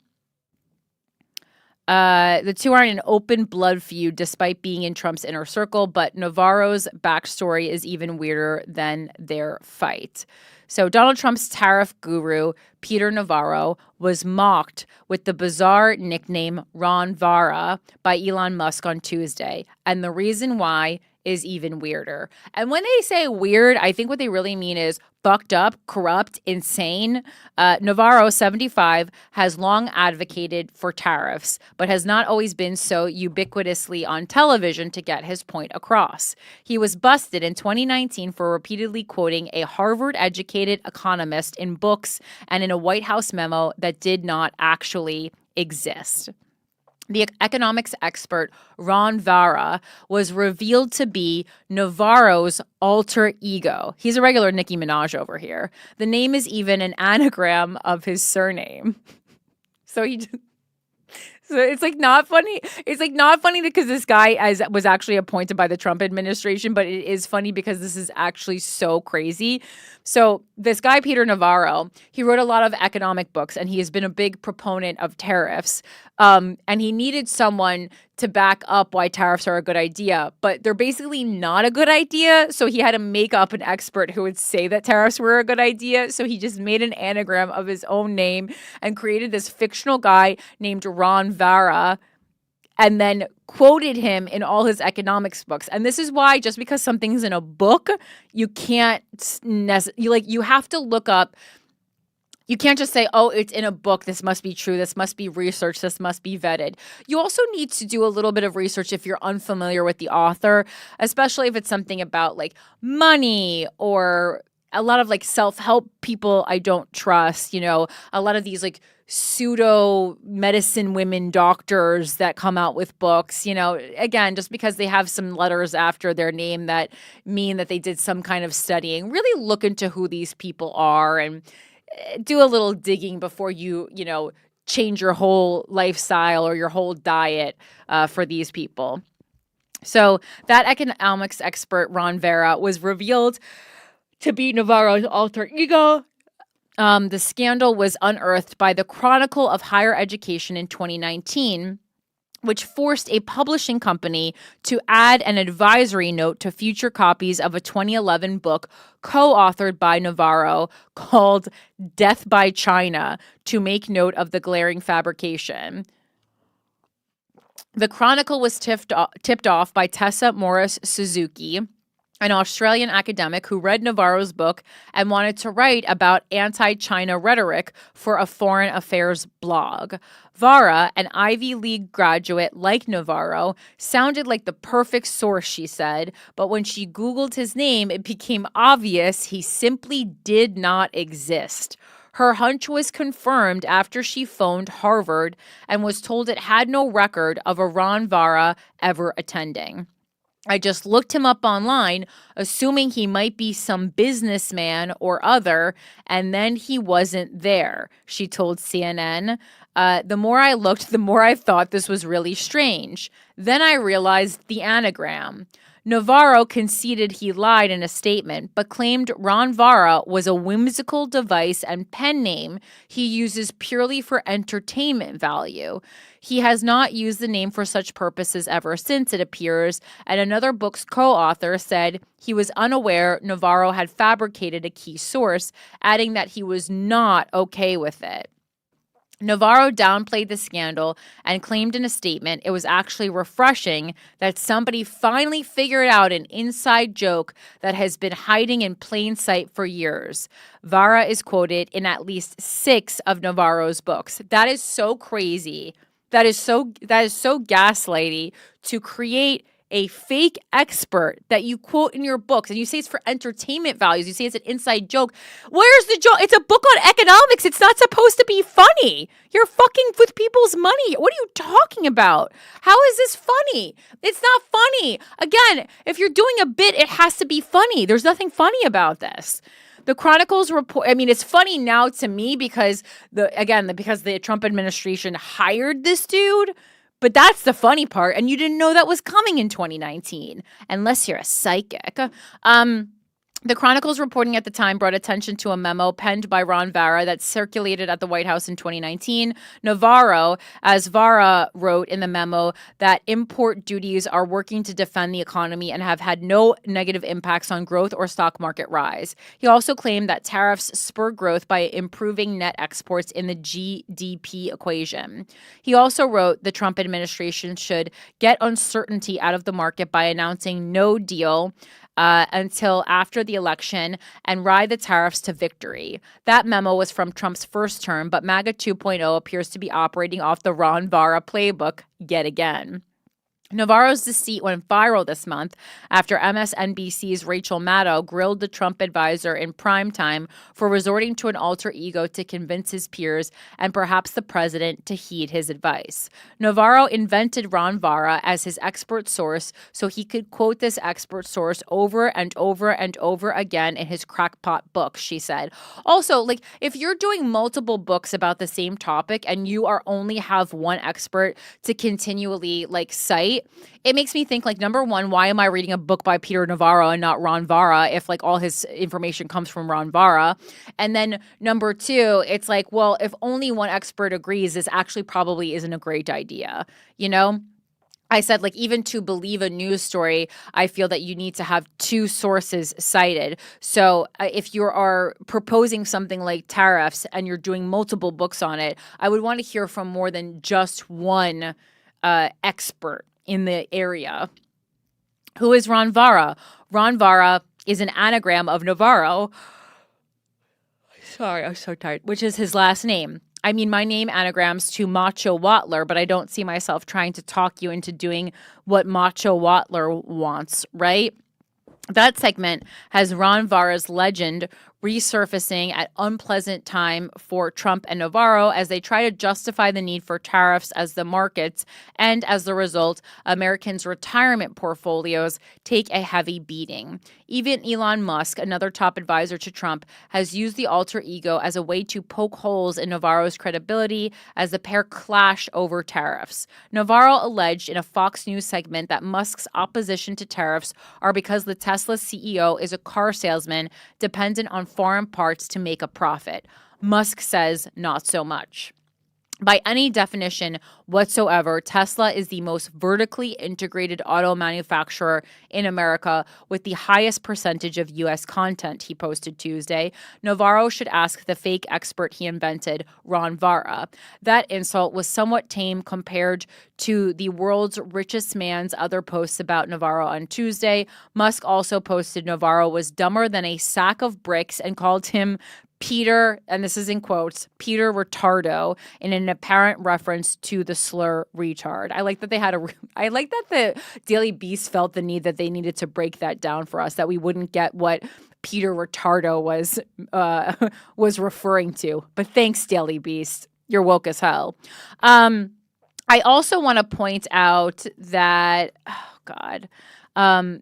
are in an open blood feud despite being in Trump's inner circle, but Navarro's backstory is even weirder than their fight. So Donald Trump's tariff guru, Peter Navarro, was mocked with the bizarre nickname Ron Vara by Elon Musk on Tuesday. And the reason why is even weirder. And when they say weird, I think what they really mean is fucked up, corrupt, insane. Navarro, 75, has long advocated for tariffs, but has not always been so ubiquitously on television to get his point across. He was busted in 2019 for repeatedly quoting a Harvard-educated economist in books and in a White House memo that did not actually exist. The economics expert Ron Vara was revealed to be Navarro's alter ego. He's a regular Nicki Minaj over here. The name is even an anagram of his surname. So it's not funny. It's not funny because this guy was actually appointed by the Trump administration, but it is funny because this is actually so crazy. So this guy, Peter Navarro, he wrote a lot of economic books and he has been a big proponent of tariffs. And he needed someone to back up why tariffs are a good idea, but they're basically not a good idea. So he had to make up an expert who would say that tariffs were a good idea. So he just made an anagram of his own name and created this fictional guy named Ron Vara and then quoted him in all his economics books. And this is why just because something's in a book, you can't you have to look up You can't just say, oh, it's in a book. This must be true. This must be researched. This must be vetted. You also need to do a little bit of research if you're unfamiliar with the author, especially if it's something about like money or a lot of like self-help people I don't trust, a lot of these like pseudo medicine women doctors that come out with books, again, just because they have some letters after their name that mean that they did some kind of studying. Really look into who these people are and do a little digging before you change your whole lifestyle or your whole diet for these people. So that economics expert, Ron Vara, was revealed to be Navarro's alter ego. The scandal was unearthed by the Chronicle of Higher Education in 2019, which forced a publishing company to add an advisory note to future copies of a 2011 book co-authored by Navarro called Death by China to make note of the glaring fabrication. The Chronicle was tipped off by Tessa Morris Suzuki, an Australian academic who read Navarro's book and wanted to write about anti-China rhetoric for a foreign affairs blog. Vara, an Ivy League graduate like Navarro, sounded like the perfect source, she said, but when she Googled his name, it became obvious he simply did not exist. Her hunch was confirmed after she phoned Harvard and was told it had no record of a Ron Vara ever attending. I just looked him up online, assuming he might be some businessman or other, and then he wasn't there, she told CNN. The more I looked, the more I thought this was really strange. Then I realized the anagram. Navarro conceded he lied in a statement, but claimed Ron Vara was a whimsical device and pen name he uses purely for entertainment value. He has not used the name for such purposes ever since, it appears, and another book's co-author said he was unaware Navarro had fabricated a key source, adding that he was not okay with it. Navarro downplayed the scandal and claimed in a statement it was actually refreshing that somebody finally figured out an inside joke that has been hiding in plain sight for years. Vara is quoted in at least 6 of Navarro's books. That is so crazy. That is so gaslighty to create a fake expert that you quote in your books and you say it's for entertainment values. You say it's an inside joke. Where's the joke? It's a book on economics. It's not supposed to be funny. You're fucking with people's money. What are you talking about? How is this funny? It's not funny. Again, if you're doing a bit, it has to be funny. There's nothing funny about this. The Chronicle's report, it's funny now to me because the Trump administration hired this dude. But that's the funny part, and you didn't know that was coming in 2019, unless you're a psychic. The Chronicle's reporting at the time brought attention to a memo penned by Ron Vara that circulated at the White House in 2019. Navarro, as Vara wrote in the memo, that import duties are working to defend the economy and have had no negative impacts on growth or stock market rise. He also claimed that tariffs spur growth by improving net exports in the GDP equation. He also wrote the Trump administration should get uncertainty out of the market by announcing no deal until after the election and ride the tariffs to victory. That memo was from Trump's first term, but MAGA 2.0 appears to be operating off the Ron Vara playbook yet again. Navarro's deceit went viral this month after MSNBC's Rachel Maddow grilled the Trump advisor in primetime for resorting to an alter ego to convince his peers and perhaps the president to heed his advice. Navarro invented Ron Vara as his expert source so he could quote this expert source over and over and over again in his crackpot books, she said. Also, if you're doing multiple books about the same topic and you are only have one expert to continually cite, it makes me think, number one, why am I reading a book by Peter Navarro and not Ron Vara if, all his information comes from Ron Vara? And then number two, it's well, if only one expert agrees, this actually probably isn't a great idea, I said, even to believe a news story, I feel that you need to have 2 sources cited. So if you are proposing something like tariffs and you're doing multiple books on it, I would want to hear from more than just one expert in the area. Who is Ron Vara? Ron Vara is an anagram of Navarro. Sorry, I'm so tired. Which is his last name. I mean, my name anagrams to Macho Watler, but I don't see myself trying to talk you into doing what Macho Watler wants, right? That segment has Ron Vara's legend resurfacing at unpleasant time for Trump and Navarro as they try to justify the need for tariffs as the markets and as the result, Americans' retirement portfolios take a heavy beating. Even Elon Musk, another top advisor to Trump, has used the alter ego as a way to poke holes in Navarro's credibility as the pair clash over tariffs. Navarro alleged in a Fox News segment that Musk's opposition to tariffs are because the Tesla CEO is a car salesman dependent on foreign parts to make a profit. Musk says not so much. By any definition whatsoever, Tesla is the most vertically integrated auto manufacturer in America with the highest percentage of U.S. content, he posted Tuesday. Navarro should ask the fake expert he invented, Ron Vara. That insult was somewhat tame compared to the world's richest man's other posts about Navarro on Tuesday. Musk also posted Navarro was dumber than a sack of bricks and called him Peter, and this is in quotes, Peter Retardo, in an apparent reference to the slur retard. I like that I like that the Daily Beast felt the need that they needed to break that down for us, that we wouldn't get what Peter Retardo was referring to. But thanks, Daily Beast. You're woke as hell. I also want to point out that, oh God,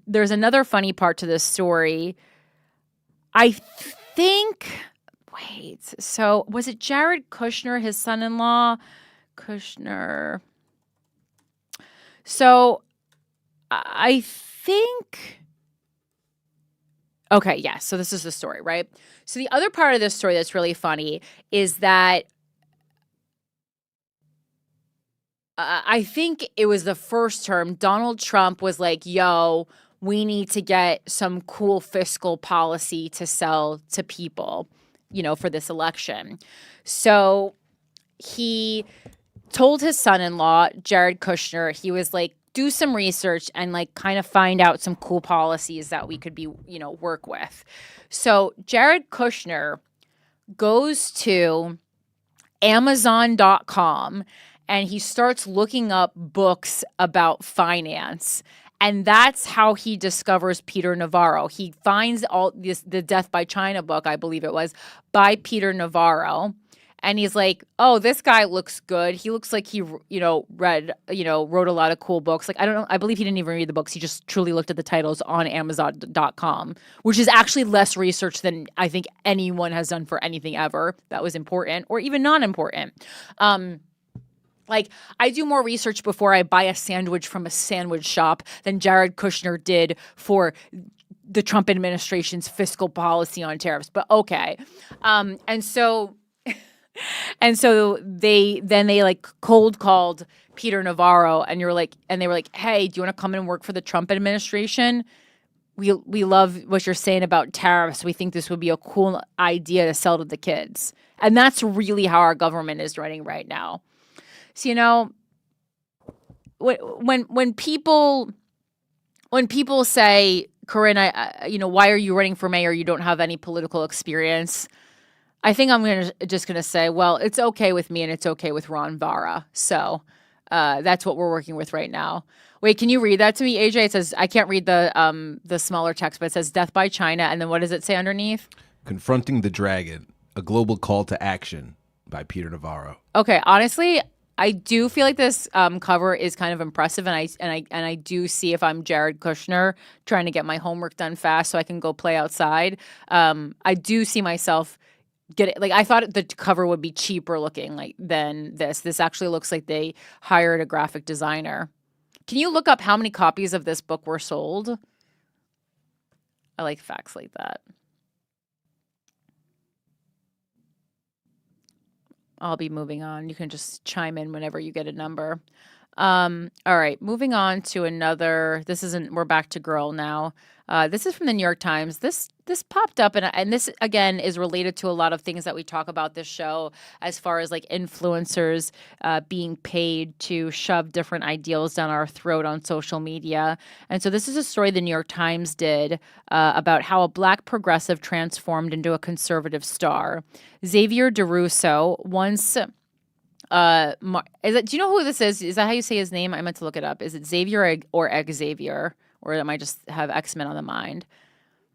there's another funny part to this story. I think... Wait, so was it Jared Kushner, his son-in-law? Kushner. So I think... Okay, yes. So this is the story, right? So the other part of this story that's really funny is that I think it was the first term, Donald Trump was like, yo, we need to get some cool fiscal policy to sell to people, for this election. So he told his son-in-law, Jared Kushner, he was like, do some research and like kind of find out some cool policies that we could be, work with. So Jared Kushner goes to Amazon.com and he starts looking up books about finance. And that's how he discovers Peter Navarro. He finds the Death by China book, I believe it was, by Peter Navarro. And he's like, oh, this guy looks good. He looks like he, wrote a lot of cool books. Like, I don't know. I believe he didn't even read the books. He just truly looked at the titles on Amazon.com, which is actually less research than I think anyone has done for anything ever that was important or even non-important. Like, I do more research before I buy a sandwich from a sandwich shop than Jared Kushner did for the Trump administration's fiscal policy on tariffs. But okay. And so they like cold called Peter Navarro and they were like, hey, do you want to come and work for the Trump administration? We love what you're saying about tariffs. We think this would be a cool idea to sell to the kids. And that's really how our government is running right now. So, when people say, Corinne, why are you running for mayor? You don't have any political experience. I think I'm just gonna say, well, it's okay with me and it's okay with Ron Vara. So that's what we're working with right now. Wait, can you read that to me, AJ? It says, I can't read the smaller text, but it says Death by China. And then what does it say underneath? Confronting the Dragon, a global call to action by Peter Navarro. Okay, honestly, I do feel like this cover is kind of impressive, and I do see if I'm Jared Kushner trying to get my homework done fast so I can go play outside. I do see myself get it. Like, I thought the cover would be cheaper looking than this. This actually looks like they hired a graphic designer. Can you look up how many copies of this book were sold? I like facts like that. I'll be moving on. You can just chime in whenever you get a number. All right, moving on to another. We're back to girl now. This is from the New York Times. This popped up, and this again is related to a lot of things that we talk about this show, as far as like influencers being paid to shove different ideals down our throat on social media. And so this is a story the New York Times did about how a black progressive transformed into a conservative star. Xavier DeRusso once. Do you know who this is? Is that how you say his name? I meant to look it up. Is it Xavier or Xavier? Or am I just have X-Men on the mind?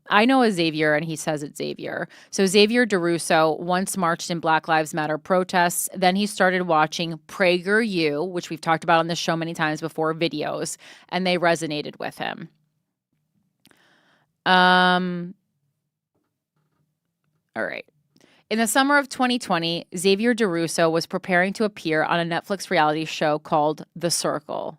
I know a Xavier, and he says it's Xavier. So Xavier DeRusso once marched in Black Lives Matter protests. Then he started watching PragerU, which we've talked about on this show many times before, videos, and they resonated with him. All right. In the summer of 2020, Xavier DeRusso was preparing to appear on a Netflix reality show called The Circle.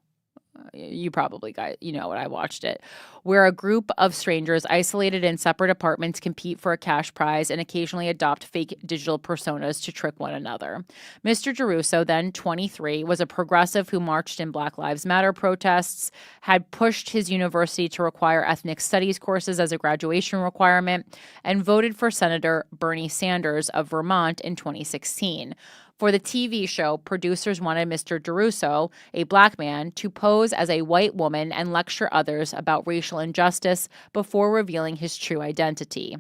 You probably know what I watched it, where a group of strangers isolated in separate apartments compete for a cash prize and occasionally adopt fake digital personas to trick one another. Mr. DeRusso, then 23, was a progressive who marched in Black Lives Matter protests, had pushed his university to require ethnic studies courses as a graduation requirement, and voted for Senator Bernie Sanders of Vermont in 2016. For the TV show, producers wanted Mr. DeRusso, a black man, to pose as a white woman and lecture others about racial injustice before revealing his true identity.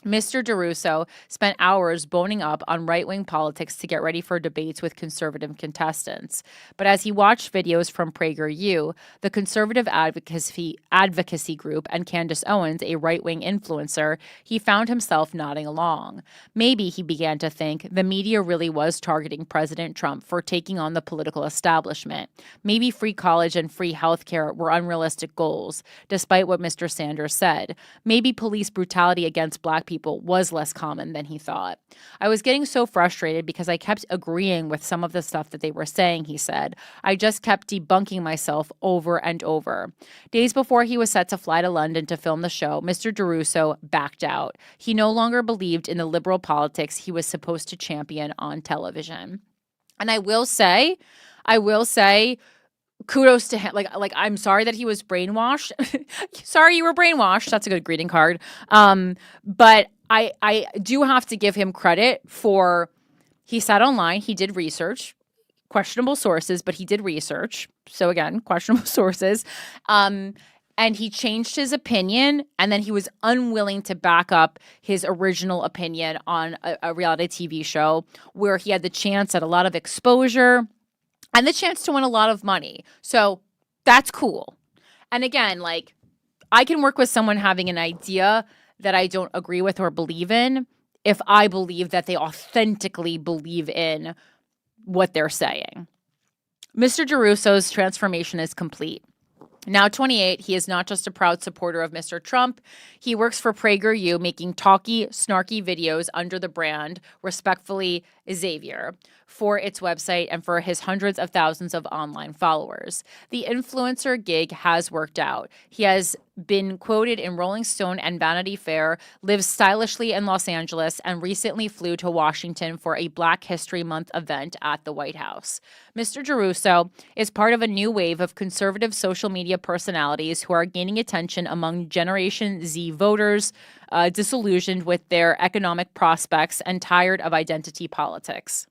Mr. DeRusso spent hours boning up on right-wing politics to get ready for debates with conservative contestants. But as he watched videos from PragerU, the conservative advocacy group, and Candace Owens, a right-wing influencer, he found himself nodding along. Maybe, he began to think, the media really was targeting President Trump for taking on the political establishment. Maybe free college and free health care were unrealistic goals, despite what Mr. Sanders said. Maybe police brutality against black people was less common than he thought. I was getting so frustrated because I kept agreeing with some of the stuff that they were saying, he said. I just kept debunking myself over and over. Days before he was set to fly to London to film the show, Mr. DeRusso backed out. He no longer believed in the liberal politics he was supposed to champion on television. And I will say, kudos to him. Like I'm sorry that he was brainwashed. Sorry you were brainwashed. That's a good greeting card. But I do have to give him credit for, he sat online, he did research, questionable sources, but he did research. So again, questionable sources. And he changed his opinion, and then he was unwilling to back up his original opinion on a reality TV show where he had the chance at a lot of exposure and the chance to win a lot of money. So that's cool. And again, like, I can work with someone having an idea that I don't agree with or believe in if I believe that they authentically believe in what they're saying. Mr. DeRusso's transformation is complete. Now 28, he is not just a proud supporter of Mr. Trump. He works for PragerU, making talky, snarky videos under the brand, respectfully, Xavier, for its website and for his hundreds of thousands of online followers. The influencer gig has worked out. He has been quoted in Rolling Stone and Vanity Fair, lives stylishly in Los Angeles, and recently flew to Washington for a Black History Month event at the White House. Mr. DeRusso is part of a new wave of conservative social media personalities who are gaining attention among Generation Z voters, disillusioned with their economic prospects and tired of identity politics.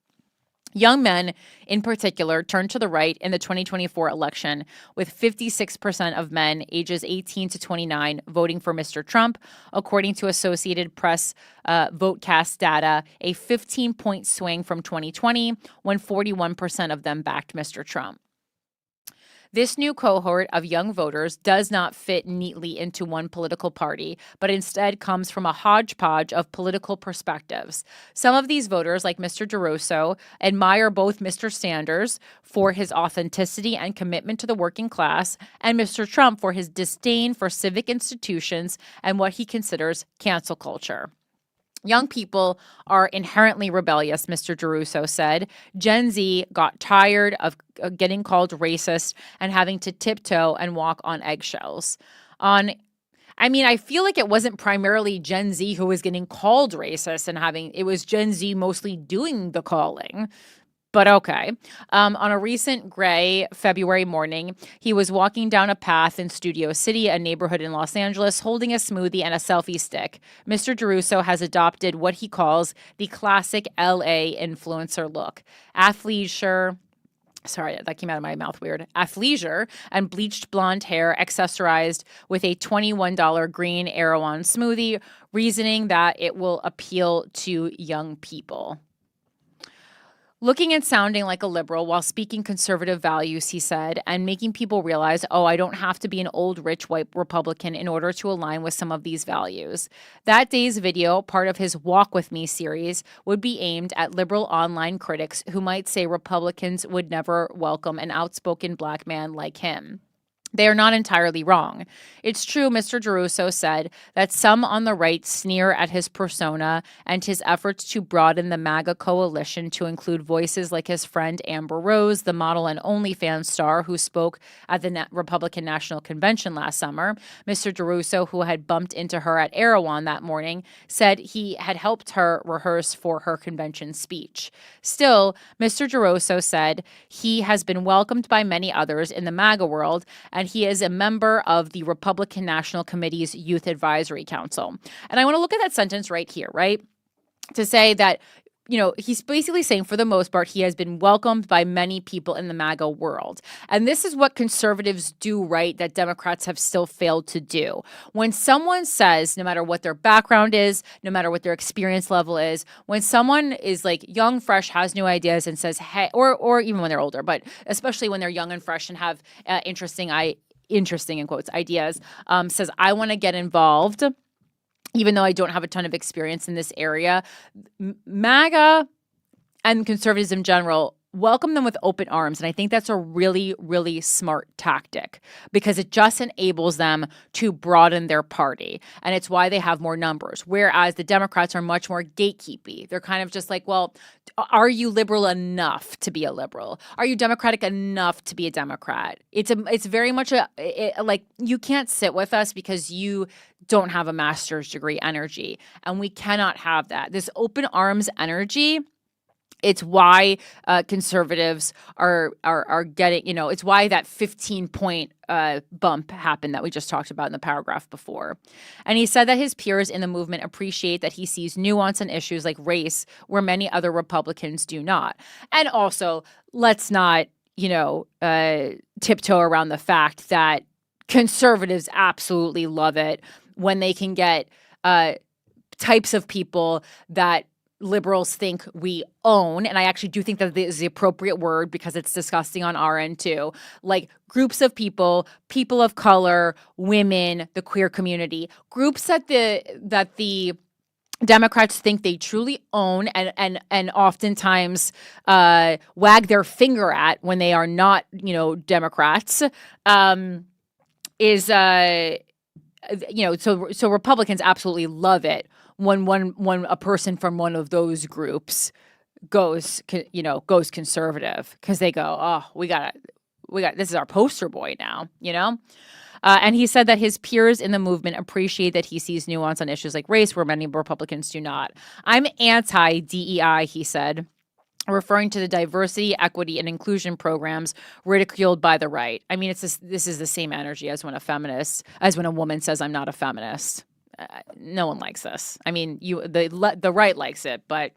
Young men, in particular, turned to the right in the 2024 election, with 56% of men ages 18 to 29 voting for Mr. Trump, according to Associated Press VoteCast data, a 15-point swing from 2020, when 41% of them backed Mr. Trump. This new cohort of young voters does not fit neatly into one political party, but instead comes from a hodgepodge of political perspectives. Some of these voters, like Mr. DeRusso, admire both Mr. Sanders for his authenticity and commitment to the working class, and Mr. Trump for his disdain for civic institutions and what he considers cancel culture. Young people are inherently rebellious, Mr. DeRusso said. Gen Z got tired of getting called racist and having to tiptoe and walk on eggshells. I feel like it wasn't primarily Gen Z who was getting called racist and it was Gen Z mostly doing the calling. But okay. On a recent gray February morning, he was walking down a path in Studio City, a neighborhood in Los Angeles, holding a smoothie and a selfie stick. Mr. Geruso has adopted what he calls the classic LA influencer look. Athleisure. Sorry, that came out of my mouth weird. Athleisure and bleached blonde hair accessorized with a $21 green Erewhon smoothie, reasoning that it will appeal to young people. Looking and sounding like a liberal while speaking conservative values, he said, and making people realize, oh, I don't have to be an old, rich, white Republican in order to align with some of these values. That day's video, part of his Walk With Me series, would be aimed at liberal online critics who might say Republicans would never welcome an outspoken black man like him. They are not entirely wrong. It's true, Mr. Geruso said, that some on the right sneer at his persona and his efforts to broaden the MAGA coalition to include voices like his friend Amber Rose, the model and OnlyFans star who spoke at the Republican National Convention last summer. Mr. Geruso, who had bumped into her at Erewhon that morning, said he had helped her rehearse for her convention speech. Still, Mr. Geruso said he has been welcomed by many others in the MAGA world, and he is a member of the Republican National Committee's Youth Advisory Council. And I want to look at that sentence right here, right? To say that, you know, he's basically saying for the most part, he has been welcomed by many people in the MAGA world. And this is what conservatives do right that Democrats have still failed to do. When someone says, no matter what their background is, no matter what their experience level is, when someone is like young, fresh, has new ideas and says, hey, or even when they're older, but especially when they're young and fresh and have interesting in quotes ideas, says, I want to get involved, even though I don't have a ton of experience in this area. MAGA and conservatives in general welcome them with open arms. And I think that's a really, really smart tactic because it just enables them to broaden their party. And it's why they have more numbers. Whereas the Democrats are much more gatekeepy. They're kind of just like, well, are you liberal enough to be a liberal? Are you Democratic enough to be a Democrat? It's very much like you can't sit with us because you don't have a master's degree energy. And we cannot have that. This open arms energy, it's why conservatives are getting, you know, it's why that 15-point bump happened that we just talked about in the paragraph before. And he said that his peers in the movement appreciate that he sees nuance in issues like race where many other Republicans do not. And also, let's not, you know, tiptoe around the fact that conservatives absolutely love it when they can get types of people that liberals think we own, and I actually do think that is the appropriate word because it's disgusting on our end too, like groups of people of color, women, the queer community, groups that the Democrats think they truly own and oftentimes wag their finger at when they are not, you know, Democrats, is you know, so Republicans absolutely love it when a person from one of those groups goes conservative because they go, oh, we got this is our poster boy now, you know. And he said that his peers in the movement appreciate that he sees nuance on issues like race where many Republicans do not. I'm anti-DEI, he said, referring to the diversity, equity, and inclusion programs ridiculed by the right. I mean, this is the same energy as when a woman says, I'm not a feminist. No one likes this. I mean, the right likes it, but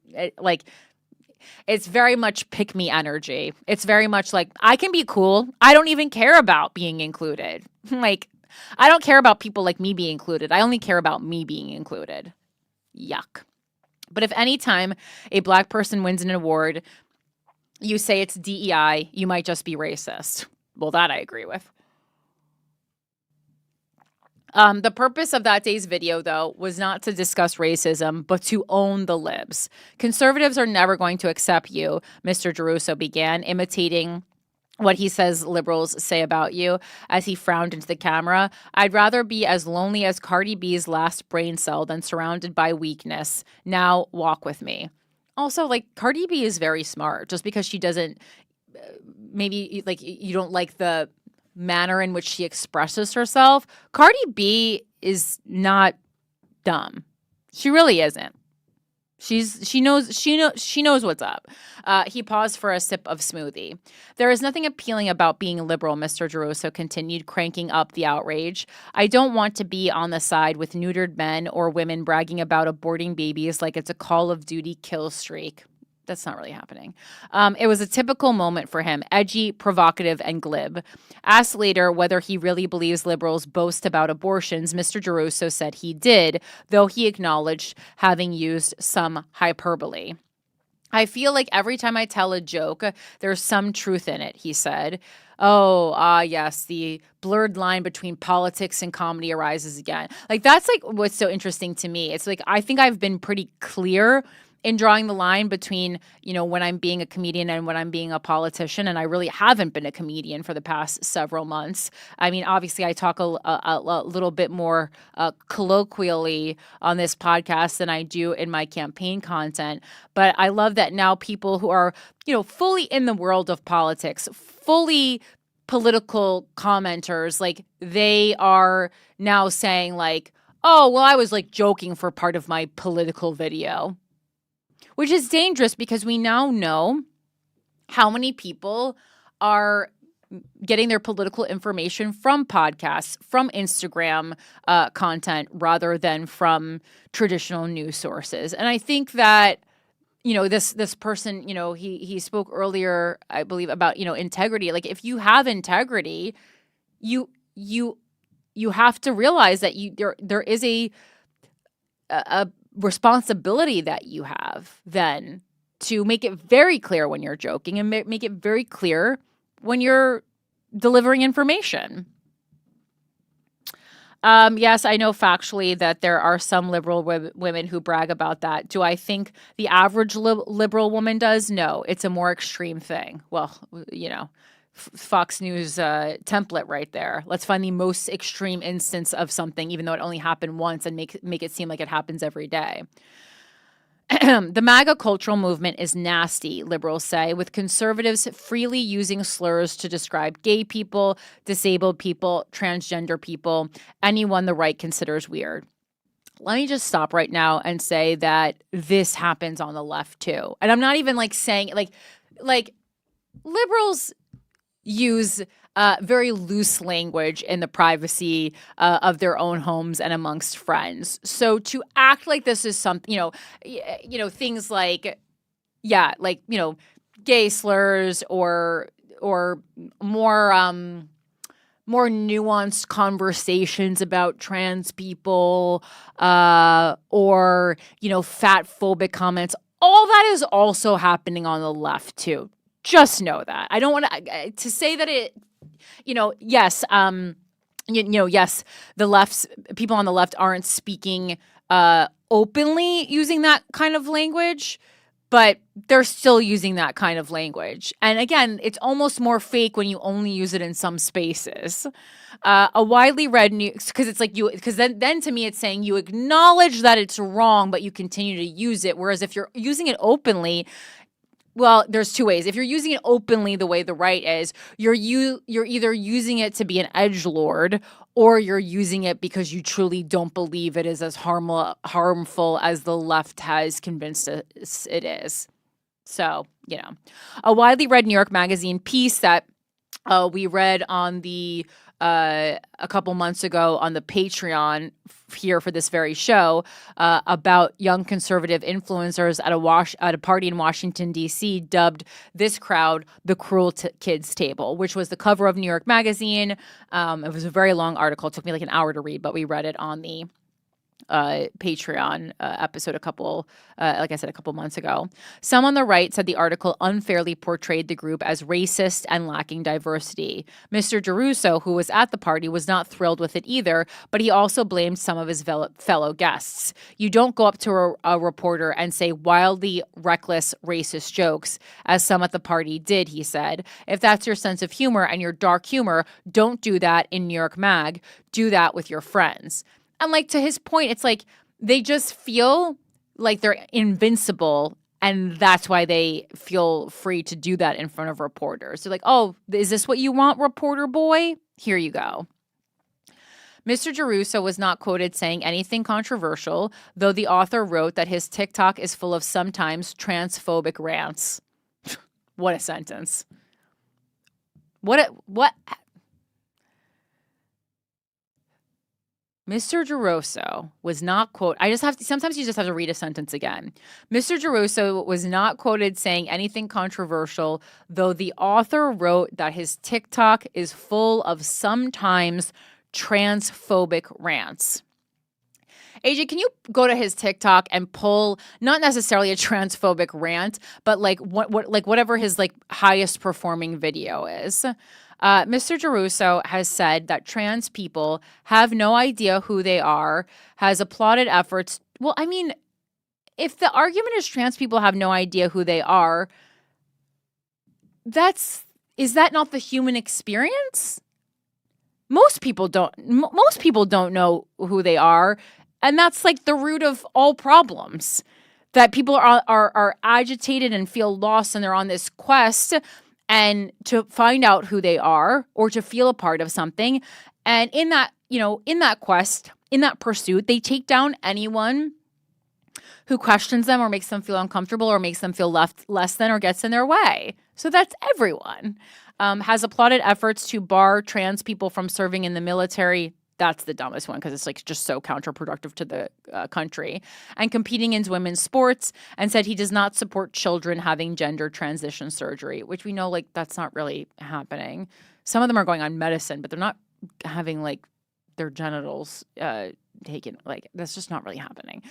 it's very much pick me energy. It's very much like, I can be cool. I don't even care about being included. Like, I don't care about people like me being included. I only care about me being included. Yuck. But if any time a black person wins an award, you say it's DEI, you might just be racist. Well, that I agree with. The purpose of that day's video, though, was not to discuss racism, but to own the libs. Conservatives are never going to accept you, Mr. Geruso began, imitating what he says liberals say about you as he frowned into the camera. I'd rather be as lonely as Cardi B's last brain cell than surrounded by weakness. Now walk with me. Also, like, Cardi B is very smart. Just because she doesn't, maybe, like, you don't like the manner in which she expresses herself, Cardi B is not dumb. She really isn't. She knows what's up. He paused for a sip of smoothie. There is nothing appealing about being liberal, Mr. Geruso continued, cranking up the outrage. I don't want to be on the side with neutered men or women bragging about aborting babies like it's a Call of Duty kill streak. That's not really happening. It was a typical moment for him, edgy, provocative, and glib. Asked later whether he really believes liberals boast about abortions, Mr. Geruso said he did, though he acknowledged having used some hyperbole. I feel like every time I tell a joke, there's some truth in it, he said. Oh, yes, the blurred line between politics and comedy arises again. Like, that's like what's so interesting to me. It's like, I think I've been pretty clear in drawing the line between, when I'm being a comedian and when I'm being a politician. And I really haven't been a comedian for the past several months. I mean, obviously, I talk a little bit more colloquially on this podcast than I do in my campaign content. But I love that now people who are, fully in the world of politics, fully political commenters, like they are now saying like, oh, well, I was like joking for part of my political video. Which is dangerous because we now know how many people are getting their political information from podcasts, from Instagram content, rather than from traditional news sources. And I think that, this person, he spoke earlier, I believe, about, integrity. Like, if you have integrity, you have to realize that there is a responsibility that you have then to make it very clear when you're joking and make it very clear when you're delivering information. Yes, I know factually that there are some liberal women who brag about that. Do I think the average liberal woman does? No, it's a more extreme thing. Well, Fox News template right there. Let's find the most extreme instance of something, even though it only happened once, and make it seem like it happens every day. The MAGA cultural movement is nasty, liberals say, with conservatives freely using slurs to describe gay people, disabled people, transgender people, anyone the right considers weird. Let me just stop right now and say that this happens on the left too. And I'm not even like saying like liberals use very loose language in the privacy of their own homes and amongst friends. So to act like this is something, things like, gay slurs or more nuanced conversations about trans people, or fat phobic comments. All that is also happening on the left too. Just know that. I don't want to say that it, yes, yes, people on the left aren't speaking openly using that kind of language, but they're still using that kind of language. And again, it's almost more fake when you only use it in some spaces. A widely read news, because it's like because then to me it's saying you acknowledge that it's wrong, but you continue to use it. Whereas if you're using it openly, well, there's two ways. If you're using it openly the way the right is, you're either using it to be an edgelord, or you're using it because you truly don't believe it is as harmful as the left has convinced us it is. So, a widely read New York Magazine piece that we read on a couple months ago on the Patreon here for this very show, about young conservative influencers at a party in Washington, D.C., dubbed this crowd the Cruel Kids Table, which was the cover of New York Magazine. It was a very long article. It took me like an hour to read, but we read it on the Patreon episode a couple months ago. Some on the right said the article unfairly portrayed the group as racist and lacking diversity. Mr. Geruso, who was at the party, was not thrilled with it either, but he also blamed some of his fellow guests. You don't go up to a reporter and say wildly reckless racist jokes, as some at the party did, he said. If that's your sense of humor and your dark humor, don't do that in New York Mag. Do that with your friends. And like, to his point, it's like they just feel like they're invincible, and that's why they feel free to do that in front of reporters. They're like, oh, is this what you want, reporter boy? Here you go. Mr. Geruso was not quoted saying anything controversial, though the author wrote that his TikTok is full of sometimes transphobic rants. What a sentence. What? Mr. Geruso was not sometimes you just have to read a sentence again. Mr. Geruso was not quoted saying anything controversial, though the author wrote that his TikTok is full of sometimes transphobic rants. AJ, can you go to his TikTok and pull not necessarily a transphobic rant, but like whatever his like highest performing video is? Mr. Geruso has said that trans people have no idea who they are, has applauded efforts. Well, I mean, if the argument is trans people have no idea who they are, is that not the human experience? Most people don't know who they are. And that's like the root of all problems, that people are agitated and feel lost, and they're on this quest and to find out who they are or to feel a part of something. And in that quest, in that pursuit, they take down anyone who questions them or makes them feel uncomfortable or makes them feel less than or gets in their way. So that's everyone. Has applauded efforts to bar trans people from serving in the military. That's the dumbest one because it's like just so counterproductive to the country. And competing in women's sports, and said he does not support children having gender transition surgery, which we know like that's not really happening. Some of them are going on medicine, but they're not having like their genitals taken. Like that's just not really happening.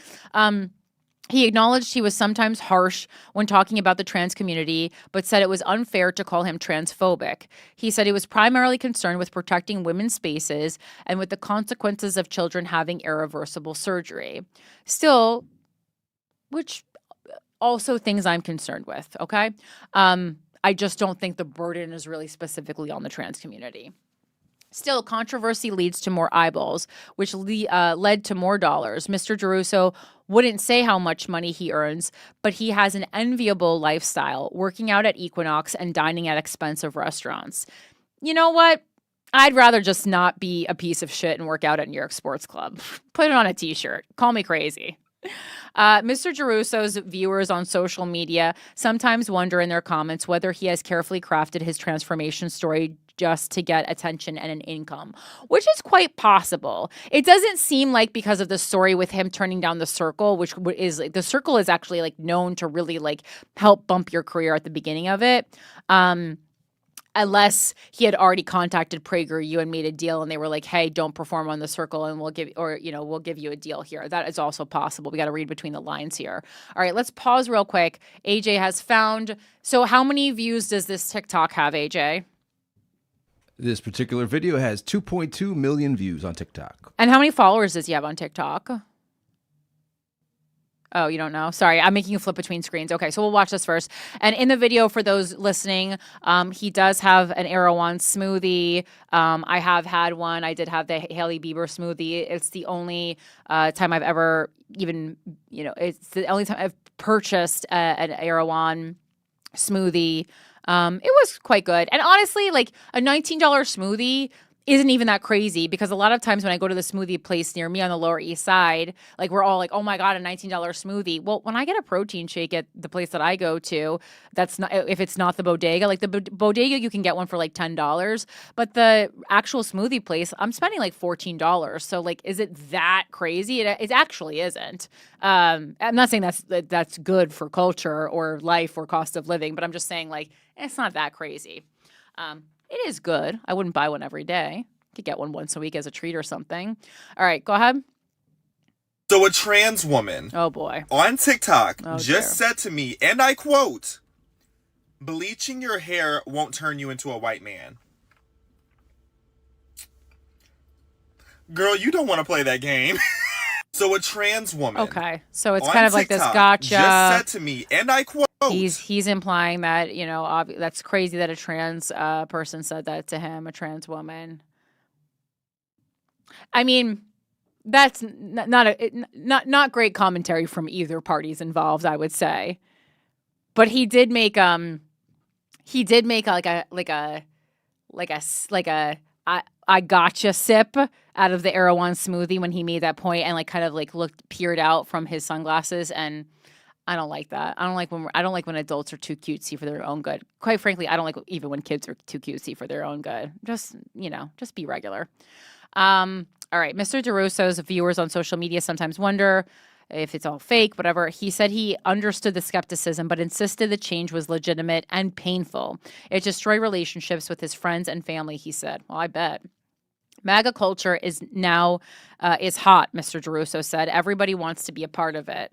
He acknowledged he was sometimes harsh when talking about the trans community, but said it was unfair to call him transphobic. He said he was primarily concerned with protecting women's spaces and with the consequences of children having irreversible surgery. Still, which also things I'm concerned with, okay? I just don't think the burden is really specifically on the trans community. Still, controversy leads to more eyeballs, which led to more dollars. Mr. Geruso wouldn't say how much money he earns, but he has an enviable lifestyle, working out at Equinox and dining at expensive restaurants. You know what? I'd rather just not be a piece of shit and work out at New York Sports Club. Put it on a t-shirt. Call me crazy. Mr. Geruso's viewers on social media sometimes wonder in their comments whether he has carefully crafted his transformation story just to get attention and an income, which is quite possible. It doesn't seem like because of the story with him turning down the circle, which is the circle is actually like known to really like help bump your career at the beginning of it. Unless he had already contacted PragerU and made a deal and they were like, hey, don't perform on the circle and we'll give you a deal here. That is also possible. We got to read between the lines here. All right, let's pause real quick. AJ has found. So how many views does this TikTok have, AJ? This particular video has 2.2 million views on TikTok. And how many followers does he have on TikTok? Oh, you don't know? Sorry, I'm making you flip between screens. Okay, so we'll watch this first. And in the video, for those listening, he does have an Erewhon smoothie. I have had one. I did have the Hailey Bieber smoothie. It's the only time I've ever it's the only time I've purchased an Erewhon smoothie. It was quite good. And honestly, like a $19 smoothie isn't even that crazy, because a lot of times when I go to the smoothie place near me on the Lower East Side, like we're all like, oh my God, a $19 smoothie. Well, when I get a protein shake at the place that I go to, that's not, if it's not the bodega, like the bodega, you can get one for like $10, but the actual smoothie place, I'm spending like $14. So like, is it that crazy? It actually isn't. I'm not saying that's good for culture or life or cost of living, but I'm just saying like, it's not that crazy. It is good. I wouldn't buy one every day. Could get one once a week as a treat or something. All right, go ahead. So a trans woman, oh boy, on TikTok dear. just said to me, and I quote, "Bleaching your hair won't turn you into a white man." Girl, you don't want to play that game. So a trans woman. Okay, so it's kind of like this gotcha. Just said to me, and I quote. He's implying that, that's crazy that a trans person said that to him, a trans woman. I mean, that's not great commentary from either parties involved, I would say. But he did make like a I gotcha sip out of the Erewhon smoothie when he made that point and like kind of like peered out from his sunglasses, and I don't like that. I don't like when adults are too cutesy for their own good. Quite frankly, I don't like even when kids are too cutesy for their own good. Just be regular. All right, Mr. DeRusso's viewers on social media sometimes wonder if it's all fake, whatever. He said he understood the skepticism, but insisted the change was legitimate and painful. It destroyed relationships with his friends and family, he said. Well, I bet. MAGA culture is now is hot, Mr. DeRusso said. Everybody wants to be a part of it.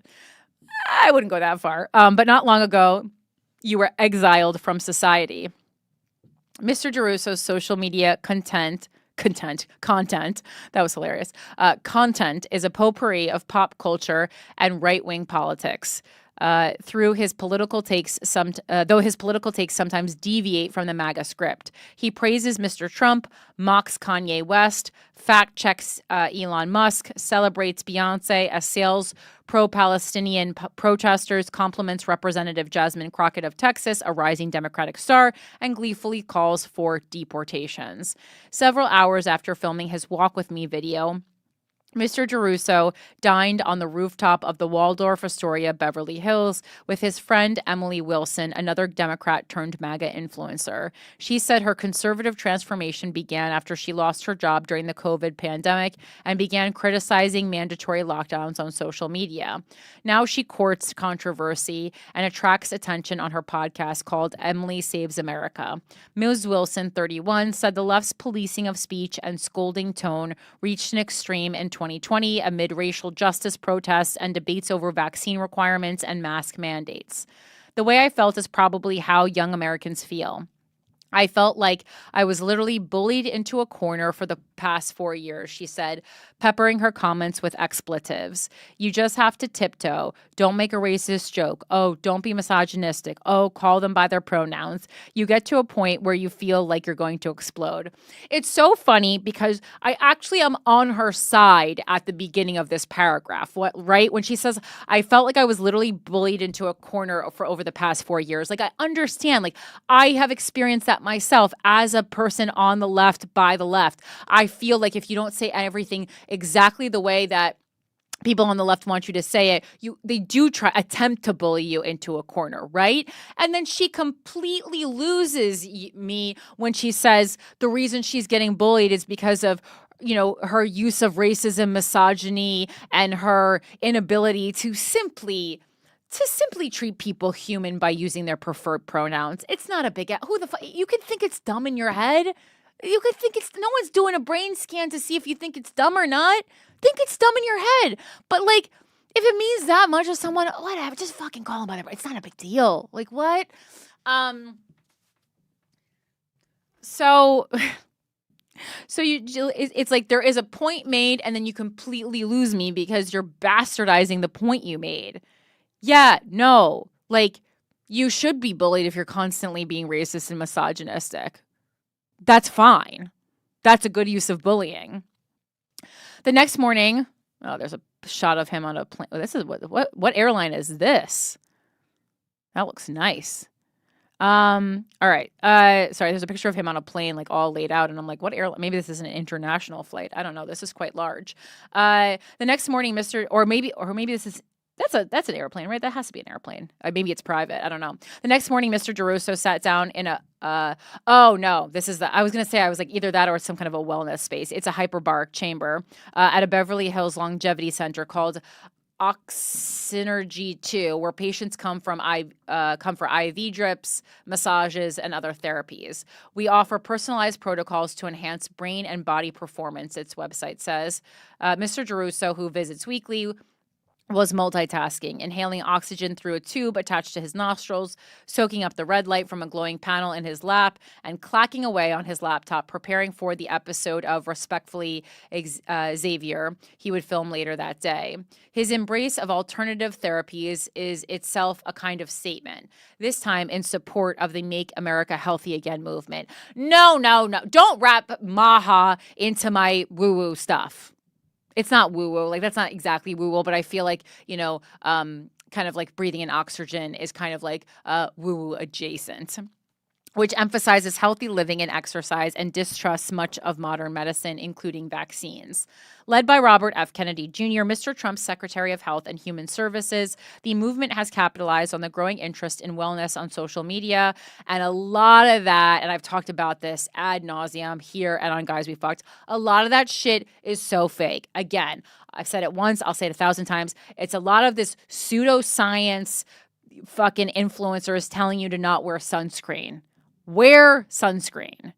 I wouldn't go that far. But not long ago, you were exiled from society. Mr. DeRusso's social media content, that was hilarious. Content is a potpourri of pop culture and right-wing politics. Though his political takes sometimes deviate from the MAGA script. He praises Mr. Trump, mocks Kanye West, fact-checks Elon Musk, celebrates Beyonce, assails pro-Palestinian protesters, compliments Representative Jasmine Crockett of Texas, a rising Democratic star, and gleefully calls for deportations. Several hours after filming his Walk With Me video, Mr. DeRusso dined on the rooftop of the Waldorf Astoria, Beverly Hills, with his friend Emily Wilson, another Democrat turned MAGA influencer. She said her conservative transformation began after she lost her job during the COVID pandemic and began criticizing mandatory lockdowns on social media. Now she courts controversy and attracts attention on her podcast called Emily Saves America. Ms. Wilson, 31, said the left's policing of speech and scolding tone reached an extreme in 2020 amid racial justice protests and debates over vaccine requirements and mask mandates. The way I felt is probably how young Americans feel. I felt like I was literally bullied into a corner for the past 4 years, she said, peppering her comments with expletives. You just have to tiptoe. Don't make a racist joke. Oh, don't be misogynistic. Oh, call them by their pronouns. You get to a point where you feel like you're going to explode. It's so funny because I actually am on her side at the beginning of this paragraph, right? When she says, I felt like I was literally bullied into a corner for over the past 4 years. Like, I understand. Like, I have experienced that myself as a person on the left, by the left. I feel like if you don't say everything exactly the way that people on the left want you to say it, they do attempt to bully you into a corner, right? And then she completely loses me when she says the reason she's getting bullied is because of her use of racism, misogyny, and her inability to simply treat people human by using their preferred pronouns. It's not a big you could think it's dumb in your head. You could think no one's doing a brain scan to see if you think it's dumb or not. Think it's dumb in your head. But like, if it means that much to someone, whatever, just fucking call them by their, it's not a big deal. Like what? So it's like there is a point made and then you completely lose me because you're bastardizing the point you made. Yeah, no, like you should be bullied if you're constantly being racist and misogynistic. That's fine. That's a good use of bullying. The next morning, there's a shot of him on a plane. This is what airline is this? That looks nice. All right. Sorry, there's a picture of him on a plane, like all laid out, and I'm like, what airline? Maybe this is an international flight. I don't know. This is quite large. The next morning, maybe this is. That's an airplane, right? That has to be an airplane. Maybe it's private. I don't know. The next morning, Mr. DeRusso sat down in a, I was going to say, I was like either that or some kind of a wellness space. It's a hyperbaric chamber at a Beverly Hills longevity center called Oxynergy 2, where patients come for IV drips, massages, and other therapies. We offer personalized protocols to enhance brain and body performance, its website says. Mr. DeRusso, who visits weekly, was multitasking, inhaling oxygen through a tube attached to his nostrils, soaking up the red light from a glowing panel in his lap, and clacking away on his laptop, preparing for the episode of Respectfully Xavier he would film later that day. His embrace of alternative therapies is itself a kind of statement, this time in support of the Make America Healthy Again movement. No. Don't wrap Maha into my woo-woo stuff. It's not woo-woo, like that's not exactly woo-woo, but I feel like, kind of like breathing in oxygen is kind of like woo-woo adjacent. which emphasizes healthy living and exercise and distrusts much of modern medicine, including vaccines. Led by Robert F. Kennedy Jr., Mr. Trump's Secretary of Health and Human Services, the movement has capitalized on the growing interest in wellness on social media. And a lot of that, and I've talked about this ad nauseum here and on Guys We Fucked, a lot of that shit is so fake. Again, I've said it once, I'll say it 1,000 times. It's a lot of this pseudoscience fucking influencers telling you to not wear sunscreen. Wear sunscreen.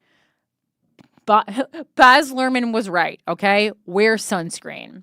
But Baz Luhrmann was right, okay? Wear sunscreen.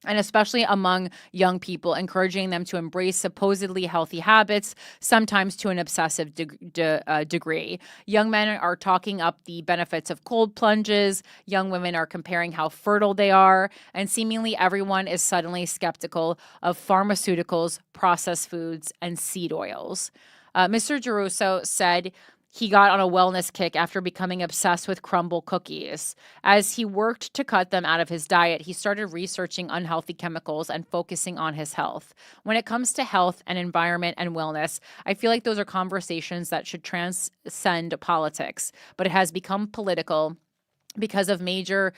And especially among young people, encouraging them to embrace supposedly healthy habits, sometimes to an obsessive degree. Young men are talking up the benefits of cold plunges. Young women are comparing how fertile they are. And seemingly everyone is suddenly skeptical of pharmaceuticals, processed foods, and seed oils. Mr. Geruso said he got on a wellness kick after becoming obsessed with crumble cookies. As he worked to cut them out of his diet, he started researching unhealthy chemicals and focusing on his health. When it comes to health and environment and wellness, I feel like those are conversations that should transcend politics, but it has become political because of major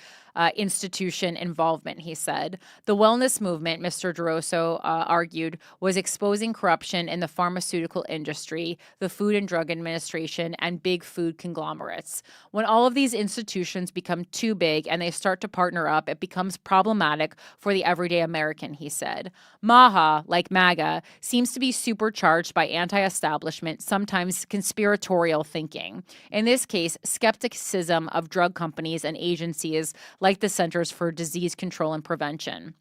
institution involvement, he said. The wellness movement, Mr. Geruso argued, was exposing corruption in the pharmaceutical industry, the Food and Drug Administration, and big food conglomerates. When all of these institutions become too big and they start to partner up, it becomes problematic for the everyday American, he said. MAHA, like MAGA, seems to be supercharged by anti-establishment, sometimes conspiratorial thinking. In this case, skepticism of drug companies and agencies like the Centers for Disease Control and Prevention.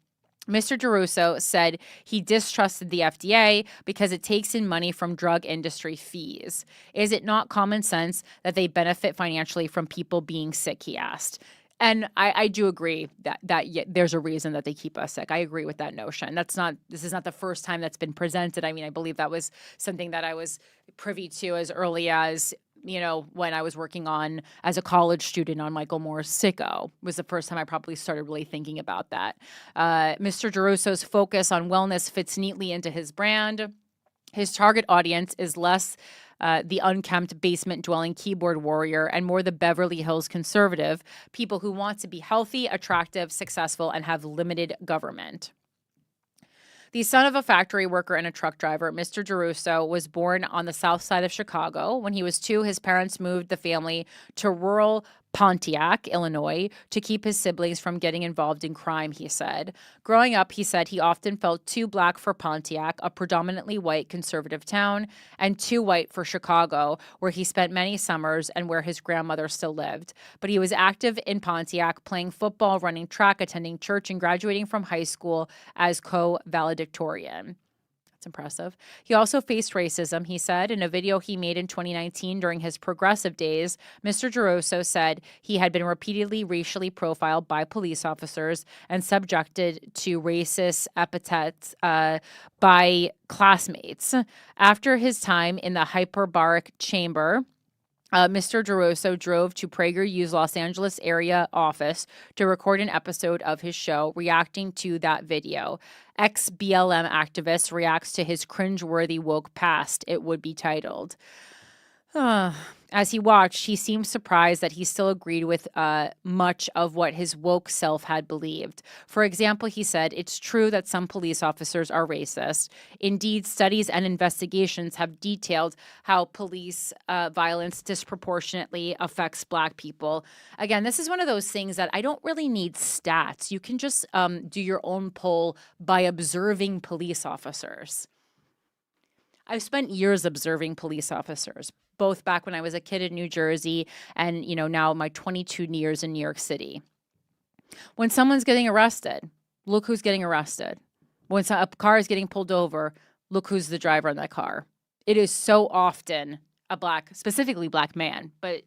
Mr. Geruso said he distrusted the FDA because it takes in money from drug industry fees. Is it not common sense that they benefit financially from people being sick, he asked. And I do agree that there's a reason that they keep us sick. I agree with that notion. This is not the first time that's been presented. I mean, I believe that was something that I was privy to as early as, when I was working on as a college student on Michael Moore's Sicko was the first time I probably started really thinking about that. Mr. Geruso's focus on wellness fits neatly into his brand. His target audience is less the unkempt basement-dwelling keyboard warrior and more the Beverly Hills conservative, people who want to be healthy, attractive, successful, and have limited government. The son of a factory worker and a truck driver, Mr. Geruso was born on the south side of Chicago. When he was 2, his parents moved the family to rural Pontiac, Illinois, to keep his siblings from getting involved in crime, he said. Growing up, he said he often felt too black for Pontiac, a predominantly white conservative town, and too white for Chicago, where he spent many summers and where his grandmother still lived. But he was active in Pontiac, playing football, running track, attending church, and graduating from high school as co-valedictorian. That's impressive. He also faced racism, he said. In a video he made in 2019 during his progressive days, Mr. Geruso said he had been repeatedly racially profiled by police officers and subjected to racist epithets by classmates. After his time in the hyperbaric chamber, Mr. Geruso drove to PragerU's Los Angeles area office to record an episode of his show reacting to that video. Ex-BLM activist reacts to his cringeworthy woke past, it would be titled. As he watched, he seemed surprised that he still agreed with much of what his woke self had believed. For example, he said, it's true that some police officers are racist. Indeed, studies and investigations have detailed how police violence disproportionately affects Black people. Again, this is one of those things that I don't really need stats. You can just do your own poll by observing police officers. I've spent years observing police officers, both back when I was a kid in New Jersey and, now my 22 years in New York City. When someone's getting arrested, look who's getting arrested. When a car is getting pulled over, look who's the driver in that car. It is so often specifically Black man, but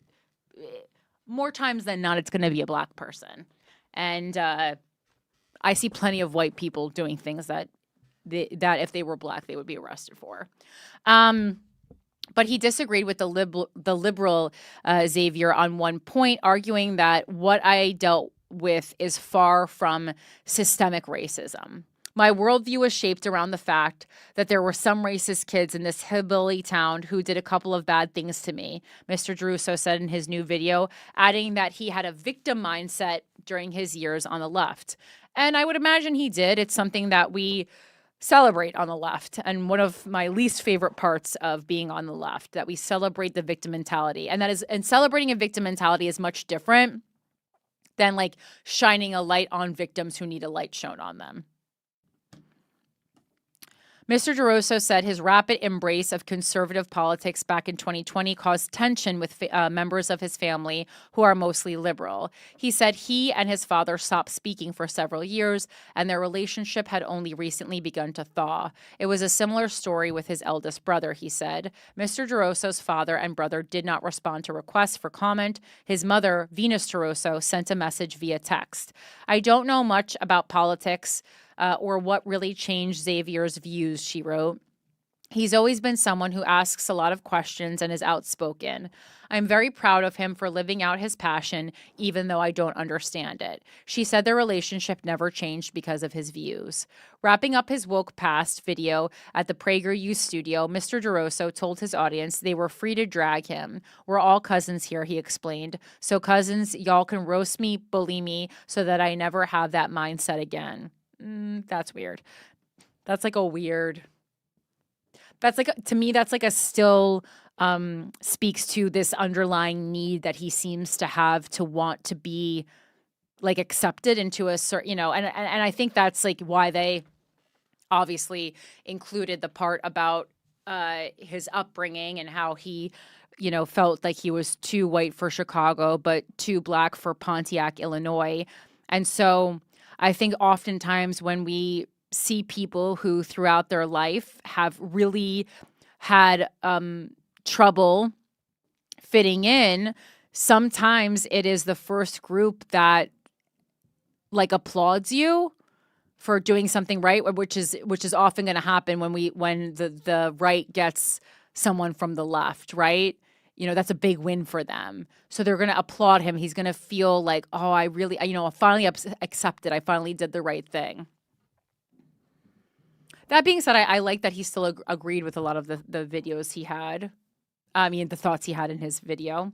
more times than not, it's going to be a Black person. And I see plenty of white people doing things that if they were Black, they would be arrested for. But he disagreed with the liberal Xavier on one point, arguing that what I dealt with is far from systemic racism. My worldview was shaped around the fact that there were some racist kids in this hillbilly town who did a couple of bad things to me, Mr. Deruso said in his new video, adding that he had a victim mindset during his years on the left. And I would imagine he did. It's something that we celebrate on the left. And one of my least favorite parts of being on the left, that we celebrate the victim mentality. And celebrating a victim mentality is much different than like shining a light on victims who need a light shown on them. Mr. Deruso said his rapid embrace of conservative politics back in 2020 caused tension with members of his family who are mostly liberal. He said he and his father stopped speaking for several years, and their relationship had only recently begun to thaw. It was a similar story with his eldest brother, he said. Mr. Deruso's father and brother did not respond to requests for comment. His mother, Venus Deruso, sent a message via text. I don't know much about politics or what really changed Xavier's views, she wrote. He's always been someone who asks a lot of questions and is outspoken. I'm very proud of him for living out his passion, even though I don't understand it. She said their relationship never changed because of his views. Wrapping up his woke past video at the PragerU studio, Mr. Deruso told his audience they were free to drag him. We're all cousins here, he explained. So cousins, y'all can roast me, bully me, so that I never have that mindset again. That's weird. That's like a weird. That's like, to me, that's like a still speaks to this underlying need that he seems to have to want to be like accepted into a certain, and I think that's like why they obviously included the part about his upbringing and how he, felt like he was too white for Chicago, but too black for Pontiac, Illinois. And so I think oftentimes when we see people who throughout their life have really had trouble fitting in, sometimes it is the first group that like applauds you for doing something right, which is often going to happen when the right gets someone from the left, right? That's a big win for them. So they're going to applaud him. He's going to feel like, oh, I really, I finally accepted. I finally did the right thing. That being said, I like that he still agreed with a lot of the videos he had. The thoughts he had in his video.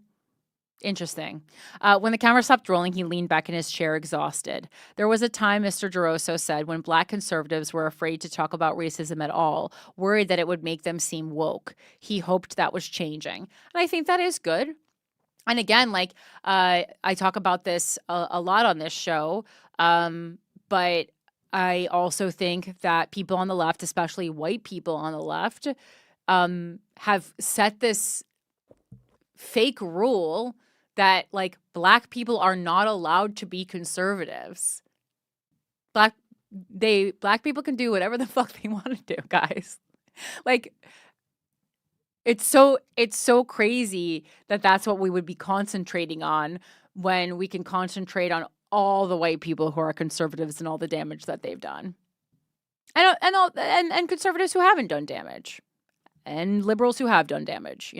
Interesting. When the camera stopped rolling, he leaned back in his chair, exhausted. There was a time, Mr. Deruso said, when black conservatives were afraid to talk about racism at all, worried that it would make them seem woke. He hoped that was changing. And I think that is good. And again, like I talk about this a lot on this show, but I also think that people on the left, especially white people on the left, have set this fake rule that like black people are not allowed to be conservatives. Black people can do whatever the fuck they want to do, guys. Like it's so crazy that that's what we would be concentrating on when we can concentrate on all the white people who are conservatives and all the damage that they've done. And conservatives who haven't done damage. And liberals who have done damage,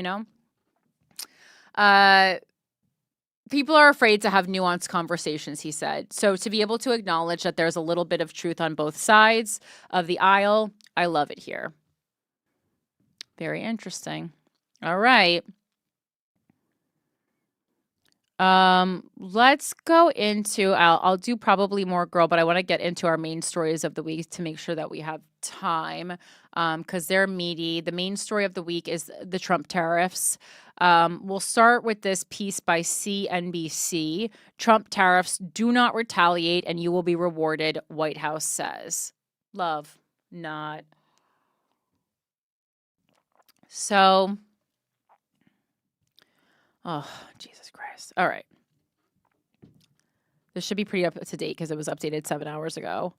People are afraid to have nuanced conversations, he said. So to be able to acknowledge that there's a little bit of truth on both sides of the aisle, I love it here. Very interesting. All right. Let's go into, I'll do probably more girl, but I want to get into our main stories of the week to make sure that we have time, because they're meaty. The main story of the week is the Trump tariffs. We'll start with this piece by CNBC. Trump tariffs do not retaliate and you will be rewarded, White House says. Love, not. So, oh, Jesus Christ. All right. This should be pretty up to date because it was updated 7 hours ago.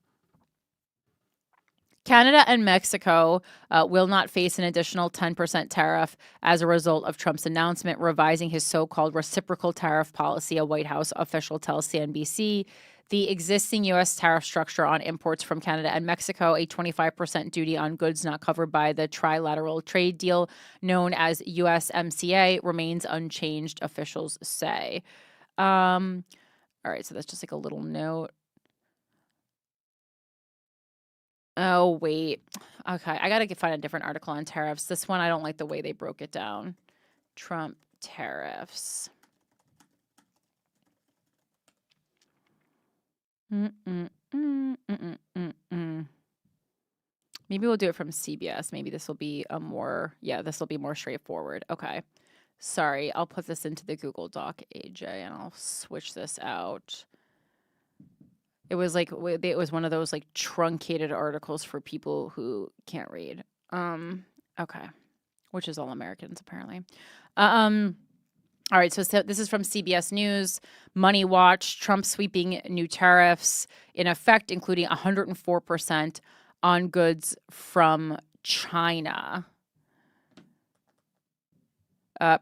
Canada and Mexico will not face an additional 10% tariff as a result of Trump's announcement revising his so-called reciprocal tariff policy, a White House official tells CNBC. The existing U.S. tariff structure on imports from Canada and Mexico, a 25% duty on goods not covered by the trilateral trade deal known as USMCA, remains unchanged, officials say. All right, so that's just like a little note. Oh, wait. Okay, I got to find a different article on tariffs. This one, I don't like the way they broke it down. Trump tariffs. Maybe we'll do it from CBS. Maybe this will be this will be more straightforward. Okay. Sorry, I'll put this into the Google Doc, AJ, and I'll switch this out. It was one of those like truncated articles for people who can't read. Okay. Which is all Americans apparently. All right, so this is from CBS News. Money Watch, Trump sweeping new tariffs in effect, including 104% on goods from China.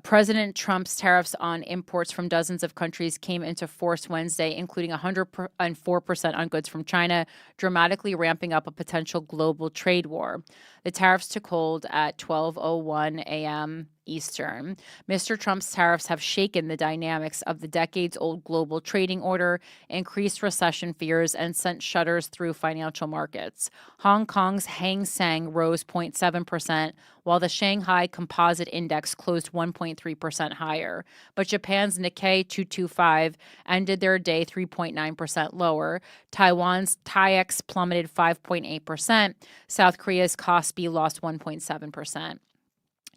President Trump's tariffs on imports from dozens of countries came into force Wednesday, including 104% on goods from China, dramatically ramping up a potential global trade war. The tariffs took hold at 12:01 a.m. Eastern. Mr. Trump's tariffs have shaken the dynamics of the decades-old global trading order, increased recession fears, and sent shudders through financial markets. Hong Kong's Hang Seng rose 0.7%, while the Shanghai Composite Index closed 1.3% higher. But Japan's Nikkei 225 ended their day 3.9% lower. Taiwan's TAIEX plummeted 5.8%. South Korea's Kospi lost 1.7%.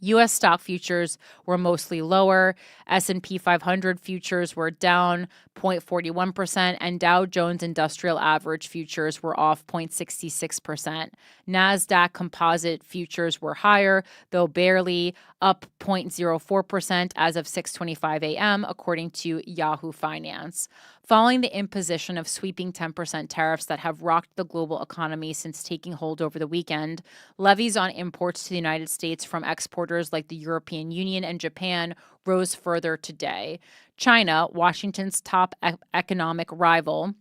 U.S. stock futures were mostly lower. S&P 500 futures were down 0.41%, and Dow Jones Industrial Average futures were off 0.66%. NASDAQ Composite futures were higher, though barely, up 0.04% as of 6:25 a.m., according to Yahoo Finance. Following the imposition of sweeping 10% tariffs that have rocked the global economy since taking hold over the weekend, levies on imports to the United States from exporters like the European Union and Japan rose further today. China, Washington's top economic rival,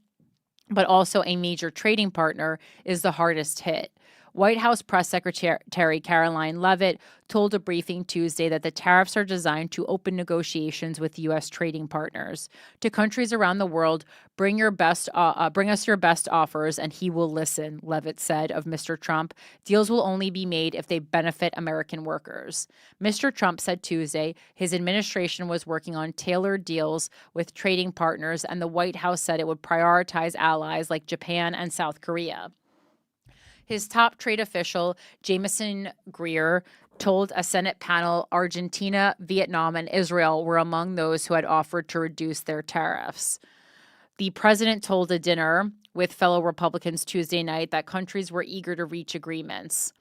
but also a major trading partner, is the hardest hit. White House Press Secretary Caroline Leavitt told a briefing Tuesday that the tariffs are designed to open negotiations with U.S. trading partners. To countries around the world, bring us your best offers and he will listen, Leavitt said of Mr. Trump. Deals will only be made if they benefit American workers. Mr. Trump said Tuesday his administration was working on tailored deals with trading partners, and the White House said it would prioritize allies like Japan and South Korea. His top trade official, Jameson Greer, told a Senate panel Argentina, Vietnam, and Israel were among those who had offered to reduce their tariffs. The president told a dinner with fellow Republicans Tuesday night that countries were eager to reach agreements.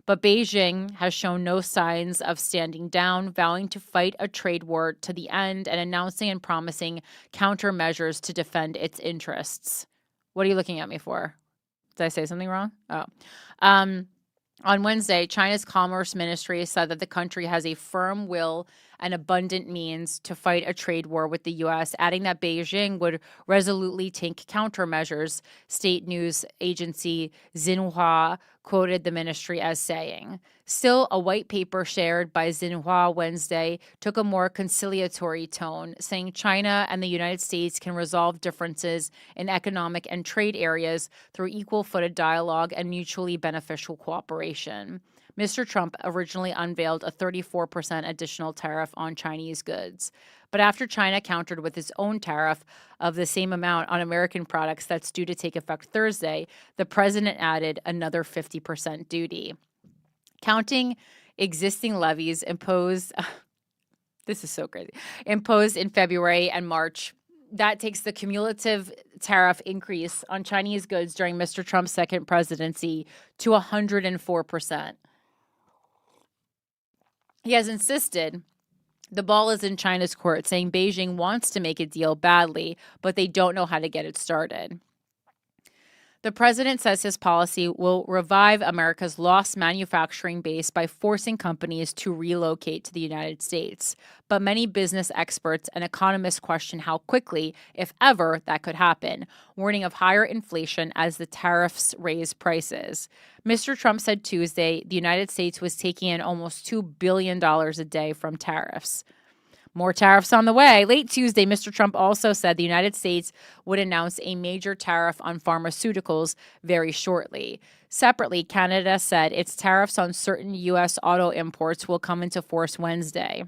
But Beijing has shown no signs of standing down, vowing to fight a trade war to the end and announcing and promising countermeasures to defend its interests. What are you looking at me for? Did I say something wrong? Oh. On Wednesday, China's Commerce Ministry said that the country has a firm will and abundant means to fight a trade war with the U.S., adding that Beijing would resolutely take countermeasures. State news agency Xinhua quoted the ministry as saying. Still, a white paper shared by Xinhua Wednesday took a more conciliatory tone, saying China and the United States can resolve differences in economic and trade areas through equal-footed dialogue and mutually beneficial cooperation. Mr. Trump originally unveiled a 34% additional tariff on Chinese goods. But after China countered with its own tariff of the same amount on American products that's due to take effect Thursday, the president added another 50% duty. Counting existing levies imposed, this is so crazy, imposed in February and March, that takes the cumulative tariff increase on Chinese goods during Mr. Trump's second presidency to 104%. He has insisted the ball is in China's court, saying Beijing wants to make a deal badly, but they don't know how to get it started. The president says his policy will revive America's lost manufacturing base by forcing companies to relocate to the United States. But many business experts and economists question how quickly, if ever, that could happen, warning of higher inflation as the tariffs raise prices. Mr. Trump said Tuesday the United States was taking in almost $2 billion a day from tariffs. More tariffs on the way. Late Tuesday, Mr. Trump also said the United States would announce a major tariff on pharmaceuticals very shortly. Separately, Canada said its tariffs on certain U.S. auto imports will come into force Wednesday.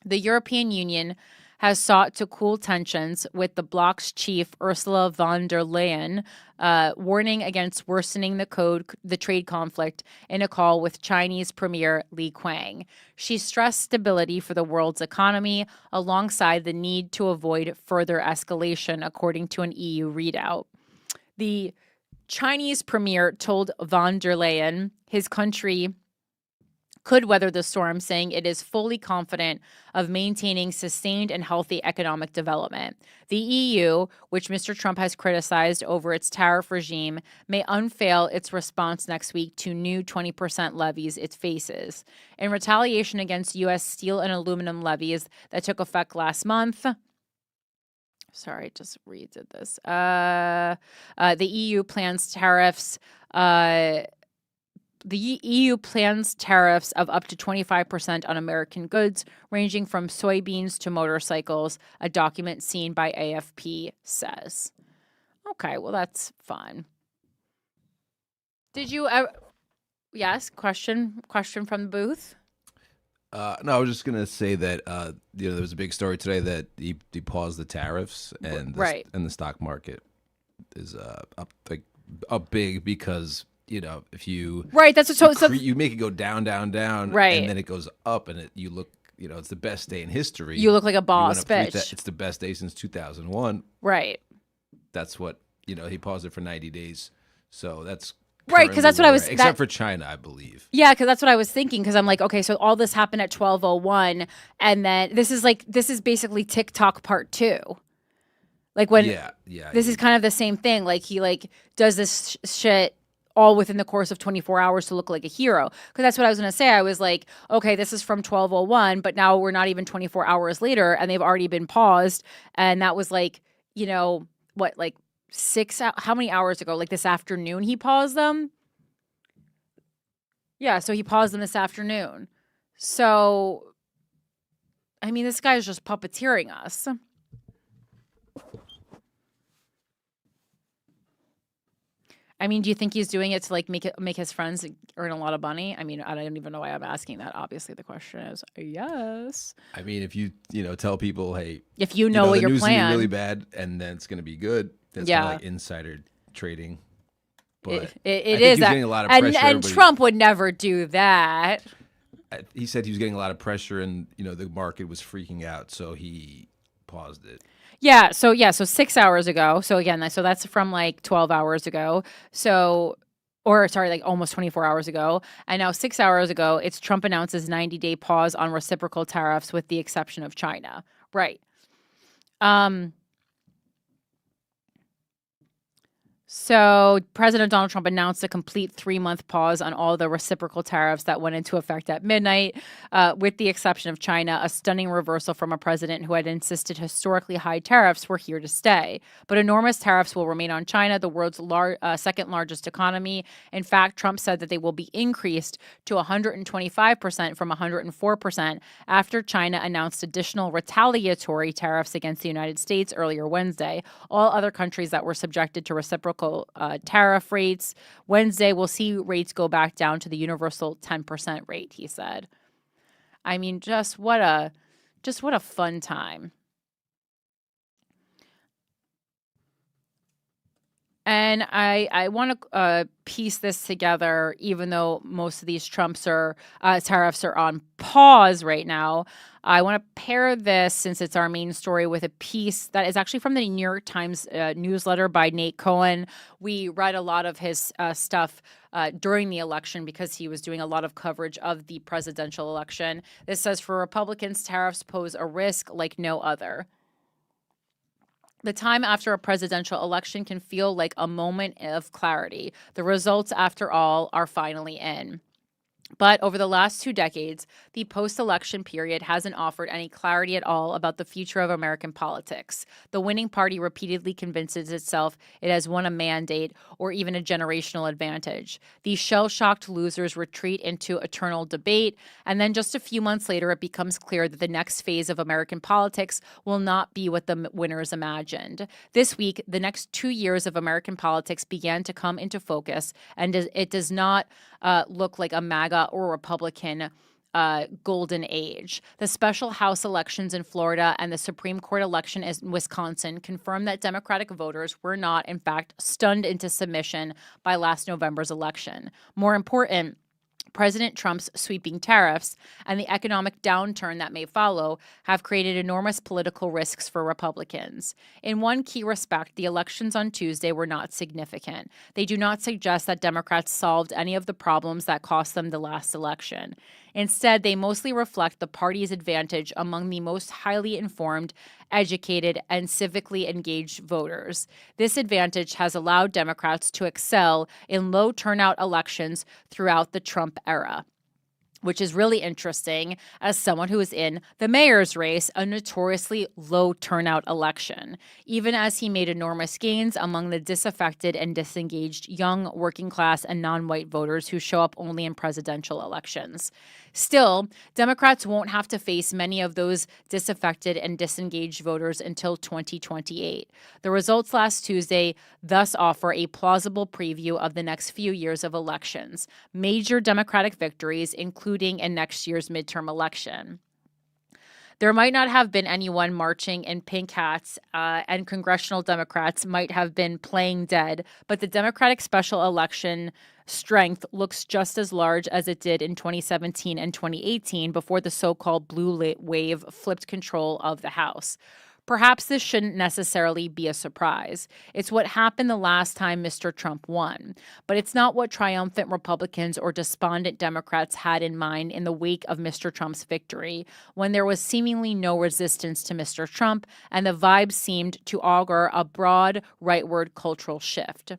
The European Union has sought to cool tensions, with the bloc's chief, Ursula von der Leyen, warning against worsening the trade conflict in a call with Chinese Premier Li Qiang. She stressed stability for the world's economy alongside the need to avoid further escalation, according to an EU readout. The Chinese premier told von der Leyen his country could weather the storm, saying it is fully confident of maintaining sustained and healthy economic development. The EU, which Mr. Trump has criticized over its tariff regime, may unveil its response next week to new 20% levies it faces. In retaliation against U.S. steel and aluminum levies that took effect last month, sorry, just redid this. The EU plans tariffs. The EU plans tariffs of up to 25% on American goods, ranging from soybeans to motorcycles, a document seen by AFP says. Okay, well, that's fun. Did you ever... Yes, question from the booth? No, I was just gonna say that there was a big story today that he paused the tariffs, and the stock market is up big because if you that's what you make it go down, right, and then it goes up, and you look, it's the best day in history. You look like a boss bitch. It's the best day since 2001. Right. That's what he paused it for 90 days. So that's right, because that's what I was. Except for China, I believe. Yeah, because that's what I was thinking. Because I'm like, okay, so all this happened at 12:01, and then this is basically TikTok part 2. Like when this is kind of the same thing. Like he does this shit all within the course of 24 hours to look like a hero. Because that's what I was going to say. I was like, okay, this is from 12:01, but now we're not even 24 hours later, and they've already been paused. And that was like, 6 how many hours ago? Like this afternoon he paused them? Yeah, so he paused them this afternoon. So, I mean, this guy is just puppeteering us. I mean, do you think he's doing it to make his friends earn a lot of money? I mean, I don't even know why I'm asking that. Obviously, the question is yes. I mean, if you tell people, hey, if you know what your plan, news is gonna be really bad, and then it's going to be good. That's kind of like insider trading. But it is that. Getting a lot of pressure, and Trump would never do that. He said he was getting a lot of pressure, and the market was freaking out, so he paused it. Yeah, so 6 hours ago. So again, so that's from 12 hours ago. So, or sorry, almost 24 hours ago. And now 6 hours ago, it's Trump announces 90-day pause on reciprocal tariffs with the exception of China. Right. So President Donald Trump announced a complete 3-month pause on all the reciprocal tariffs that went into effect at midnight, with the exception of China, a stunning reversal from a president who had insisted historically high tariffs were here to stay. But enormous tariffs will remain on China, the world's second largest economy. In fact, Trump said that they will be increased to 125% from 104% after China announced additional retaliatory tariffs against the United States earlier Wednesday. All other countries that were subjected to reciprocal tariff rates Wednesday will see rates go back down to the universal 10% rate, he said. I mean, just what a fun time. And I want to piece this together, even though most of these tariffs are on pause right now. I want to pair this, since it's our main story, with a piece that is actually from the New York Times newsletter by Nate Cohen. We read a lot of his stuff during the election because he was doing a lot of coverage of the presidential election. This says, for Republicans, tariffs pose a risk like no other. The time after a presidential election can feel like a moment of clarity. The results, after all, are finally in. But over the last 2 decades, the post-election period hasn't offered any clarity at all about the future of American politics. The winning party repeatedly convinces itself it has won a mandate or even a generational advantage. These shell-shocked losers retreat into eternal debate, and then just a few months later, it becomes clear that the next phase of American politics will not be what the winners imagined. This week, the next 2 years of American politics began to come into focus, and it does not look like a MAGA or Republican golden age. The special House elections in Florida and the Supreme Court election in Wisconsin confirmed that Democratic voters were not, in fact, stunned into submission by last November's election. More important, President Trump's sweeping tariffs and the economic downturn that may follow have created enormous political risks for Republicans. In one key respect, the elections on Tuesday were not significant. They do not suggest that Democrats solved any of the problems that cost them the last election. Instead, they mostly reflect the party's advantage among the most highly informed, educated, and civically engaged voters. This advantage has allowed Democrats to excel in low turnout elections throughout the Trump era, which is really interesting as someone who is in the mayor's race, a notoriously low turnout election, even as he made enormous gains among the disaffected and disengaged young, working class, and non-white voters who show up only in presidential elections. Still, Democrats won't have to face many of those disaffected and disengaged voters until 2028. The results last Tuesday thus offer a plausible preview of the next few years of elections, major Democratic victories, including in next year's midterm election. There might not have been anyone marching in pink hats, and congressional Democrats might have been playing dead, but the Democratic special election strength looks just as large as it did in 2017 and 2018 before the so-called blue wave flipped control of the House. Perhaps this shouldn't necessarily be a surprise. It's what happened the last time Mr. Trump won. But it's not what triumphant Republicans or despondent Democrats had in mind in the wake of Mr. Trump's victory, when there was seemingly no resistance to Mr. Trump and the vibe seemed to augur a broad rightward cultural shift.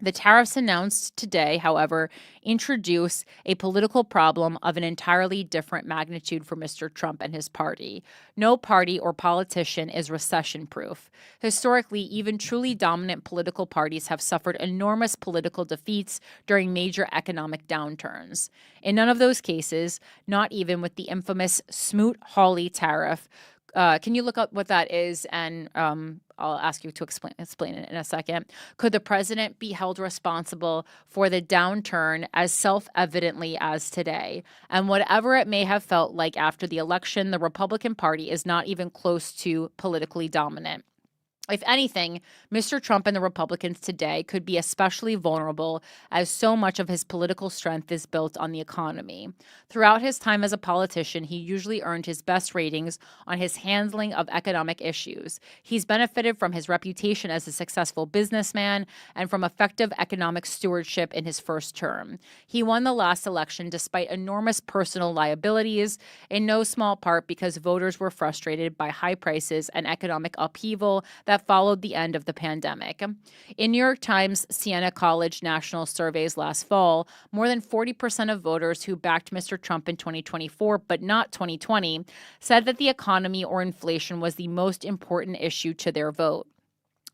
The tariffs announced today, however, introduce a political problem of an entirely different magnitude for Mr. Trump and his party. No party or politician is recession-proof. Historically, even truly dominant political parties have suffered enormous political defeats during major economic downturns. In none of those cases, not even with the infamous Smoot-Hawley tariff. Can you look up what that is? And I'll ask you to explain it in a second. Could the president be held responsible for the downturn as self-evidently as today? And whatever it may have felt like after the election, the Republican Party is not even close to politically dominant. If anything, Mr. Trump and the Republicans today could be especially vulnerable as so much of his political strength is built on the economy. Throughout his time as a politician, he usually earned his best ratings on his handling of economic issues. He's benefited from his reputation as a successful businessman and from effective economic stewardship in his first term. He won the last election despite enormous personal liabilities, in no small part because voters were frustrated by high prices and economic upheaval that followed the end of the pandemic. In New York Times Siena College national surveys last fall, more than 40% of voters who backed Mr. Trump in 2024 but not 2020 said that the economy or inflation was the most important issue to their vote.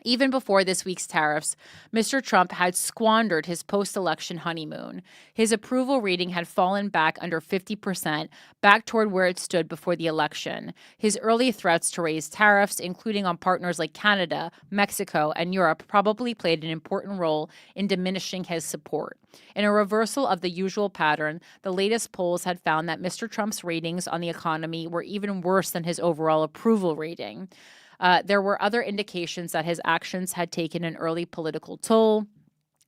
Even before this week's tariffs, Mr. Trump had squandered his post-election honeymoon. His approval rating had fallen back under 50%, back toward where it stood before the election. His early threats to raise tariffs, including on partners like Canada, Mexico, and Europe, probably played an important role in diminishing his support. In a reversal of the usual pattern, the latest polls had found that Mr. Trump's ratings on the economy were even worse than his overall approval rating. There were other indications that his actions had taken an early political toll.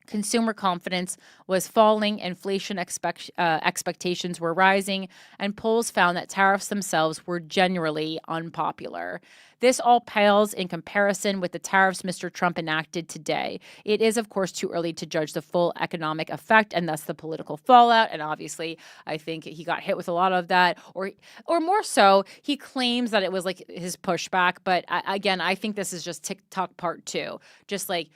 Consumer confidence was falling, inflation expectations were rising, and polls found that tariffs themselves were generally unpopular. This all pales in comparison with the tariffs Mr. Trump enacted today. It is, of course, too early to judge the full economic effect and thus the political fallout. And obviously, I think he got hit with a lot of that, or more so, he claims that it was like his pushback. But again, I think this is just TikTok part 2. Just like,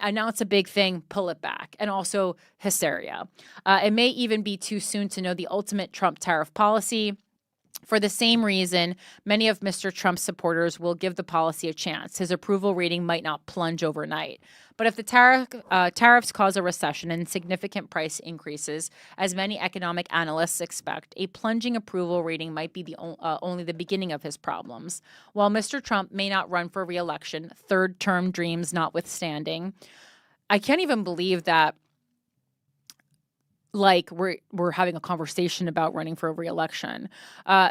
announce a big thing, pull it back, and also hysteria. It may even be too soon to know the ultimate Trump tariff policy. For the same reason, many of Mr. Trump's supporters will give the policy a chance. His approval rating might not plunge overnight. But if the tariffs cause a recession and significant price increases, as many economic analysts expect, a plunging approval rating might be only the beginning of his problems. While Mr. Trump may not run for re-election, third-term dreams notwithstanding, I can't even believe that like we're having a conversation about running for a re-election.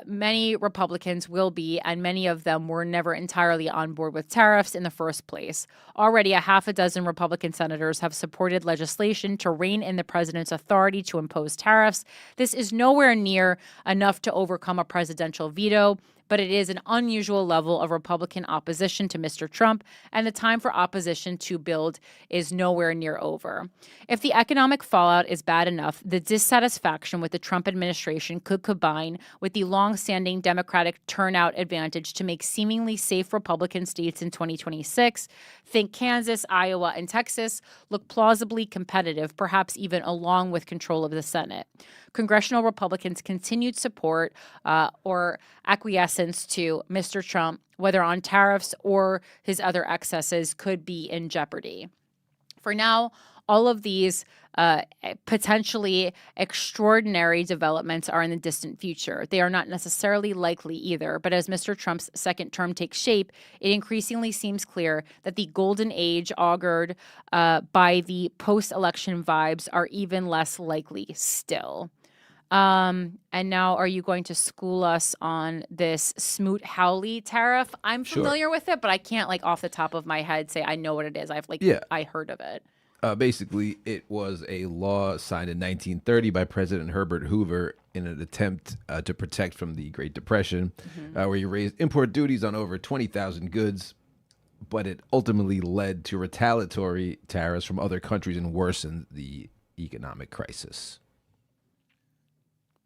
Many Republicans will be, and many of them were never entirely on board with tariffs in the first place. Already a half a dozen Republican senators have supported legislation to rein in the president's authority to impose tariffs. This is nowhere near enough to overcome a presidential veto, but it is an unusual level of Republican opposition to Mr. Trump, and the time for opposition to build is nowhere near over. If the economic fallout is bad enough, the dissatisfaction with the Trump administration could combine with the long-standing Democratic turnout advantage to make seemingly safe Republican states in 2026, think Kansas, Iowa, and Texas, look plausibly competitive, perhaps even along with control of the Senate. Congressional Republicans' continued support or acquiescence to Mr. Trump, whether on tariffs or his other excesses, could be in jeopardy. For now, all of these potentially extraordinary developments are in the distant future. They are not necessarily likely either, but as Mr. Trump's second term takes shape, it increasingly seems clear that the golden age augured by the post-election vibes are even less likely still. And now are you going to school us on this Smoot-Hawley tariff? I'm familiar with it, but I can't like off the top of my head say I know what it is. I heard of it. Basically, it was a law signed in 1930 by President Herbert Hoover in an attempt to protect from the Great Depression, where he raised import duties on over 20,000 goods, but it ultimately led to retaliatory tariffs from other countries and worsened the economic crisis.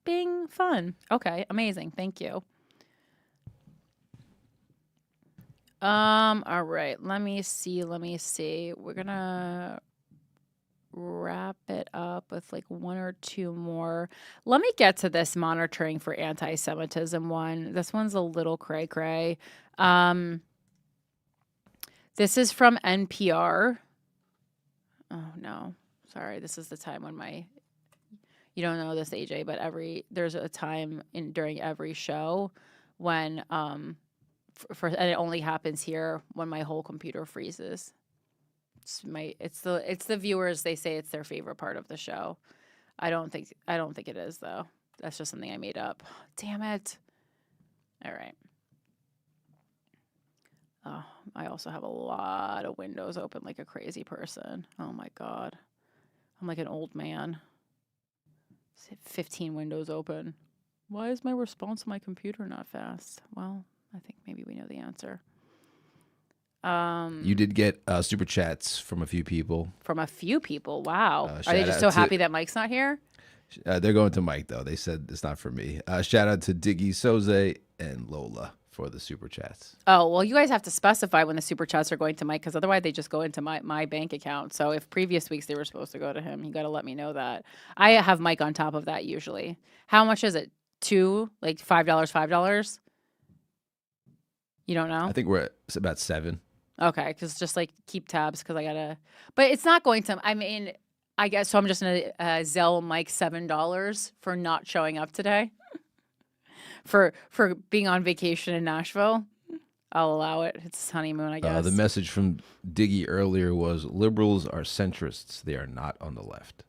Bing, fun. Okay, amazing. Thank you. All right. Let me see. We're gonna wrap it up with like one or two more. Let me get to this monitoring for anti-Semitism one. This one's a little cray-cray. This is from NPR. Oh no. Sorry, this is the time when you don't know this, AJ, but there's a time during every show when and it only happens here when my whole computer freezes. It's the viewers, they say it's their favorite part of the show. I don't think it is though. That's just something I made up. Damn it. All right. Oh, I also have a lot of windows open like a crazy person. Oh my God. I'm like an old man. 15 windows open. Why is my response on my computer not fast? Well, I think maybe we know the answer. You did get super chats from a few people. Wow. Are they just so happy that Mike's not here? They're going to Mike, though. They said it's not for me. Shout out to Diggy Soze and Lola for the super chats. Oh, well, you guys have to specify when the super chats are going to Mike, because otherwise they just go into my bank account. So if previous weeks they were supposed to go to him, you got to let me know that. I have Mike on top of that usually. How much is it? Like $5? You don't know? I think we're at about $7. Okay, because just like keep tabs because I gotta. But it's not going to. I mean, I guess so. I'm just gonna Zelle Mike $7 for not showing up today. for being on vacation in Nashville. I'll allow it. It's his honeymoon, I guess. The message from Diggy earlier was liberals are centrists. They are not on the left.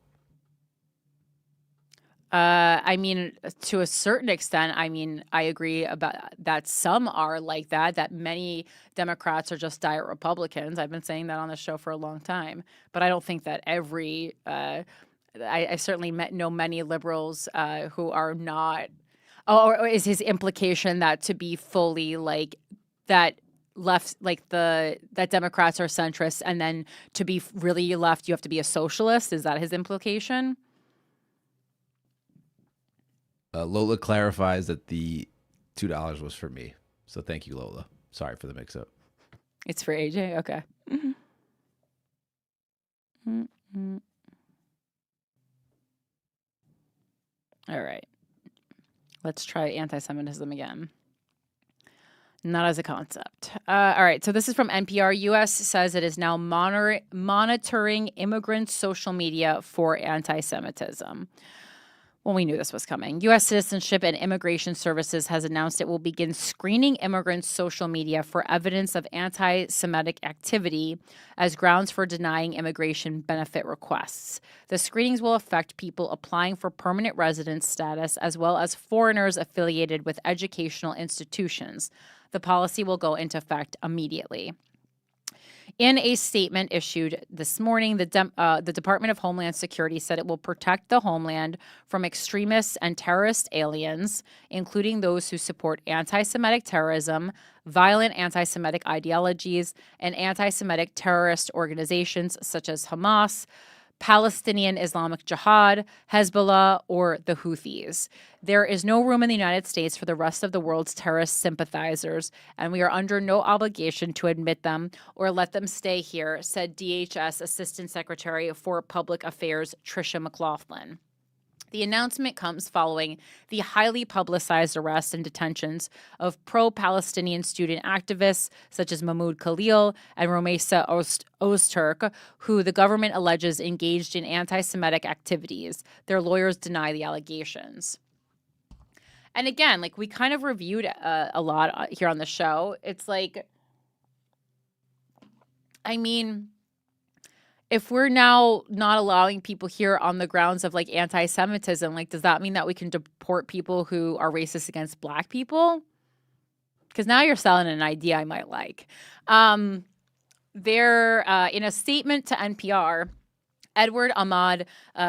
I mean, to a certain extent, I mean, I agree about that. Some are like that many Democrats are just diet Republicans. I've been saying that on the show for a long time, but I don't think that I certainly know many liberals who are not. Or is his implication that to be fully like that left, like that Democrats are centrists, and then to be really left, you have to be a socialist? Is that his implication? Lola clarifies that the $2 was for me. So thank you, Lola. Sorry for the mix-up. It's for AJ? Okay. Mm-mm. All right. Let's try anti-Semitism again. Not as a concept. All right. So this is from NPR. U.S. says it is now monitoring immigrants' social media for anti-Semitism. Well, we knew this was coming. U.S. Citizenship and Immigration Services has announced it will begin screening immigrants' social media for evidence of anti-Semitic activity as grounds for denying immigration benefit requests. The screenings will affect people applying for permanent residence status as well as foreigners affiliated with educational institutions. The policy will go into effect immediately. In a statement issued this morning, the Department of Homeland Security said it will protect the homeland from extremists and terrorist aliens, including those who support anti-Semitic terrorism, violent anti-Semitic ideologies, and anti-Semitic terrorist organizations such as Hamas, Palestinian Islamic Jihad, Hezbollah, or the Houthis. There is no room in the United States for the rest of the world's terrorist sympathizers, and we are under no obligation to admit them or let them stay here, said DHS Assistant Secretary for Public Affairs Tricia McLaughlin. The announcement comes following the highly publicized arrests and detentions of pro-Palestinian student activists such as Mahmoud Khalil and Romesa Ozturk, who the government alleges engaged in anti-Semitic activities. Their lawyers deny the allegations. And again, like we kind of reviewed a lot here on the show. It's like, I mean, if we're now not allowing people here on the grounds of like anti-Semitism, like, does that mean that we can deport people who are racist against Black people? Because now you're selling an idea I might like. They're in a statement to NPR, Edward Ahmad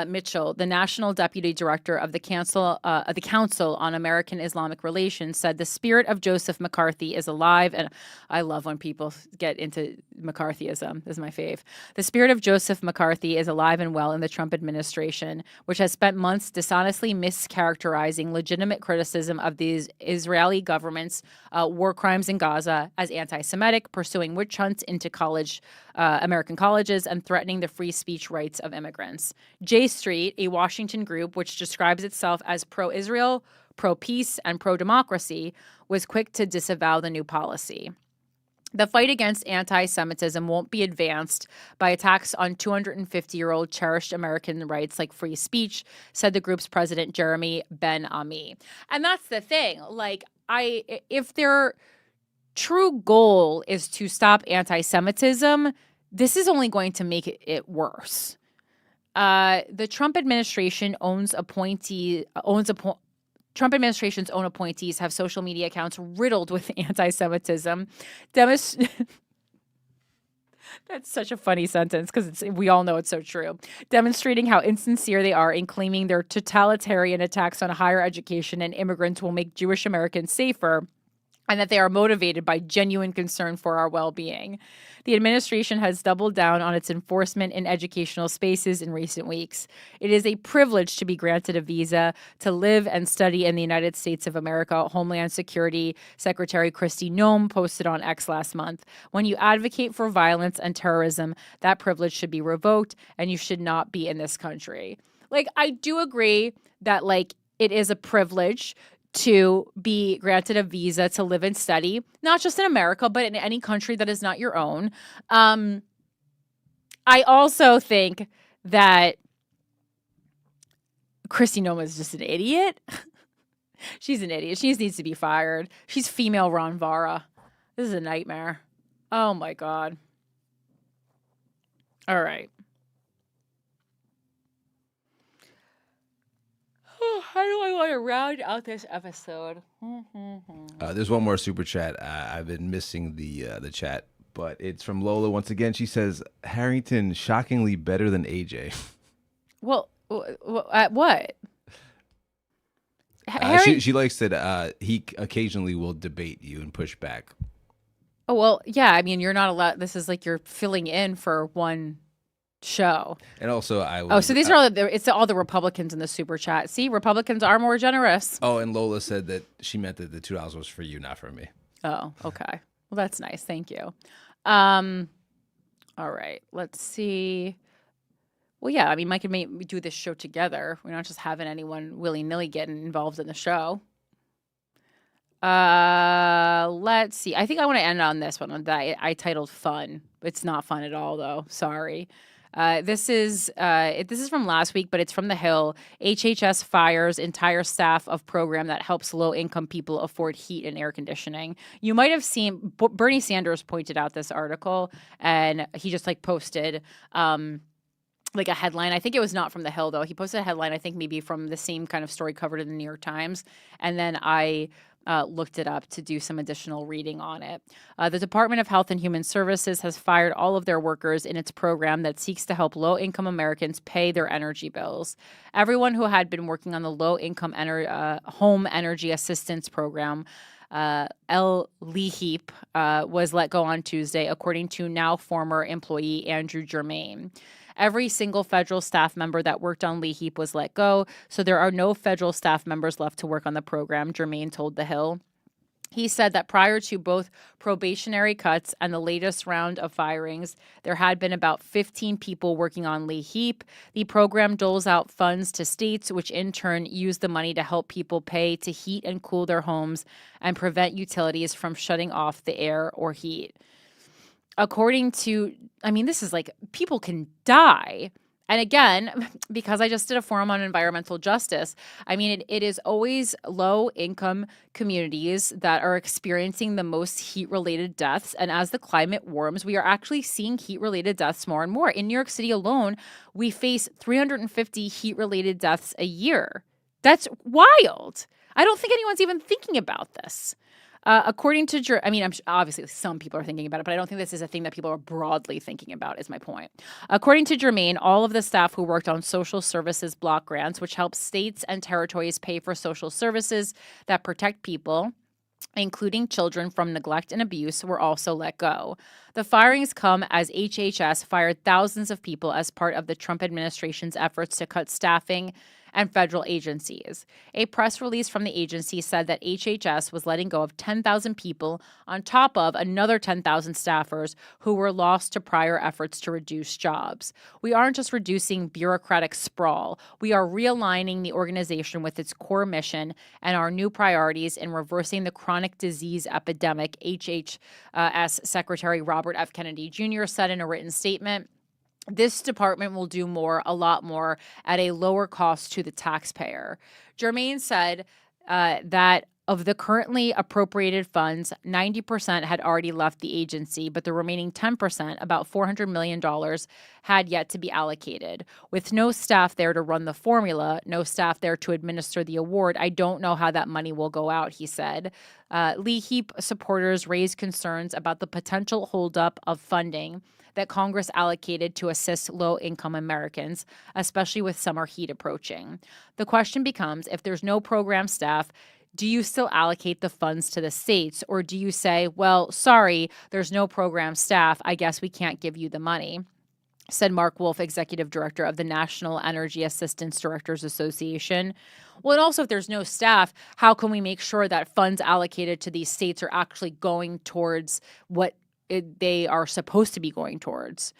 Mitchell, the National Deputy Director of the Council on American Islamic Relations, said the spirit of Joseph McCarthy is alive. And I love when people get into McCarthyism. This is my fave. The spirit of Joseph McCarthy is alive and well in the Trump administration, which has spent months dishonestly mischaracterizing legitimate criticism of the Israeli government's war crimes in Gaza as anti-Semitic, pursuing witch hunts into American colleges, and threatening the free speech rights of immigrants. J Street, a Washington group which describes itself as pro-Israel, pro-peace, and pro-democracy, was quick to disavow the new policy. The fight against anti-Semitism won't be advanced by attacks on 250-year-old cherished American rights like free speech, said the group's president, Jeremy Ben-Ami. And that's the thing. Like, if their true goal is to stop anti-Semitism, this is only going to make it worse. The Trump administration Trump administration's own appointees have social media accounts riddled with anti-Semitism. That's such a funny sentence because we all know it's so true. Demonstrating how insincere they are in claiming their totalitarian attacks on higher education and immigrants will make Jewish Americans safer, and that they are motivated by genuine concern for our well-being. The administration has doubled down on its enforcement in educational spaces in recent weeks. It is a privilege to be granted a visa to live and study in the United States of America, Homeland Security Secretary Kristi Noem posted on X last month. When you advocate for violence and terrorism, that privilege should be revoked, and you should not be in this country. Like, I do agree that, like, it is a privilege to be granted a visa to live and study, not just in America, but in any country that is not your own. I also think that Kristi Noem is just an idiot. She's an idiot. She needs to be fired. She's female Ron Vara. This is a nightmare. Oh, my God. All right. How do I want to round out this episode? There's one more super chat. I've been missing the chat, but it's from Lola once again. She says, Harrington shockingly better than AJ. Well, at what? She likes that he occasionally will debate you and push back. Oh, well, yeah. I mean, you're not allowed. This is like you're filling in for one show. And also so these are all the Republicans in the super chat. See, Republicans are more generous. Oh, and Lola said that she meant that the $2 was for you, not for me. Oh, okay. Well, that's nice. Thank you. All right. Let's see. Well, yeah, I mean, Mike and we do this show together. We're not just having anyone willy-nilly getting involved in the show. Let's see. I think I want to end on this one that I titled "Fun." It's not fun at all, though. Sorry. This is from last week, but it's from The Hill. HHS fires entire staff of program that helps low-income people afford heat and air conditioning. You might have seen Bernie Sanders pointed out this article, and he just posted like a headline. I think it was not from The Hill, though. He posted a headline, I think maybe from the same kind of story covered in the New York Times, and then I looked it up to do some additional reading on it. The Department of Health and Human Services has fired all of their workers in its program that seeks to help low-income Americans pay their energy bills. Everyone who had been working on the low-income home energy assistance program, LEHEAP, was let go on Tuesday, according to now former employee Andrew Germain. Every single federal staff member that worked on LEHEAP was let go, so there are no federal staff members left to work on the program, Germain told The Hill. He said that prior to both probationary cuts and the latest round of firings, there had been about 15 people working on LEHEAP. The program doles out funds to states, which in turn use the money to help people pay to heat and cool their homes and prevent utilities from shutting off the air or heat. According to, this is people can die. And again, because I just did a forum on environmental justice, it is always low-income communities that are experiencing the most heat-related deaths. And as the climate warms, we are actually seeing heat-related deaths more and more. In New York City alone, we face 350 heat-related deaths a year. That's wild. I don't think anyone's even thinking about this. According to, obviously some people are thinking about it, but I don't think this is a thing that people are broadly thinking about, is my point. According to Germain, all of the staff who worked on social services block grants, which help states and territories pay for social services that protect people, including children, from neglect and abuse, were also let go. The firings come as HHS fired thousands of people as part of the Trump administration's efforts to cut staffing and federal agencies. A press release from the agency said that HHS was letting go of 10,000 people on top of another 10,000 staffers who were lost to prior efforts to reduce jobs. We aren't just reducing bureaucratic sprawl. We are realigning the organization with its core mission and our new priorities in reversing the chronic disease epidemic, HHS Secretary Robert F. Kennedy Jr. said in a written statement. This department will do a lot more, at a lower cost to the taxpayer. Germain said that of the currently appropriated funds, 90% had already left the agency, but the remaining 10%, about $400 million, had yet to be allocated. With no staff there to run the formula, no staff there to administer the award, I don't know how that money will go out, he said. LEHEAP supporters raised concerns about the potential holdup of funding that Congress allocated to assist low-income Americans, especially with summer heat approaching. The question becomes, if there's no program staff, do you still allocate the funds to the states, or do you say, well, sorry, there's no program staff, I guess we can't give you the money? Said Mark Wolf, executive director of the National Energy Assistance Directors Association. Well, and also if there's no staff, how can we make sure that funds allocated to these states are actually going towards what they are supposed to be going towards?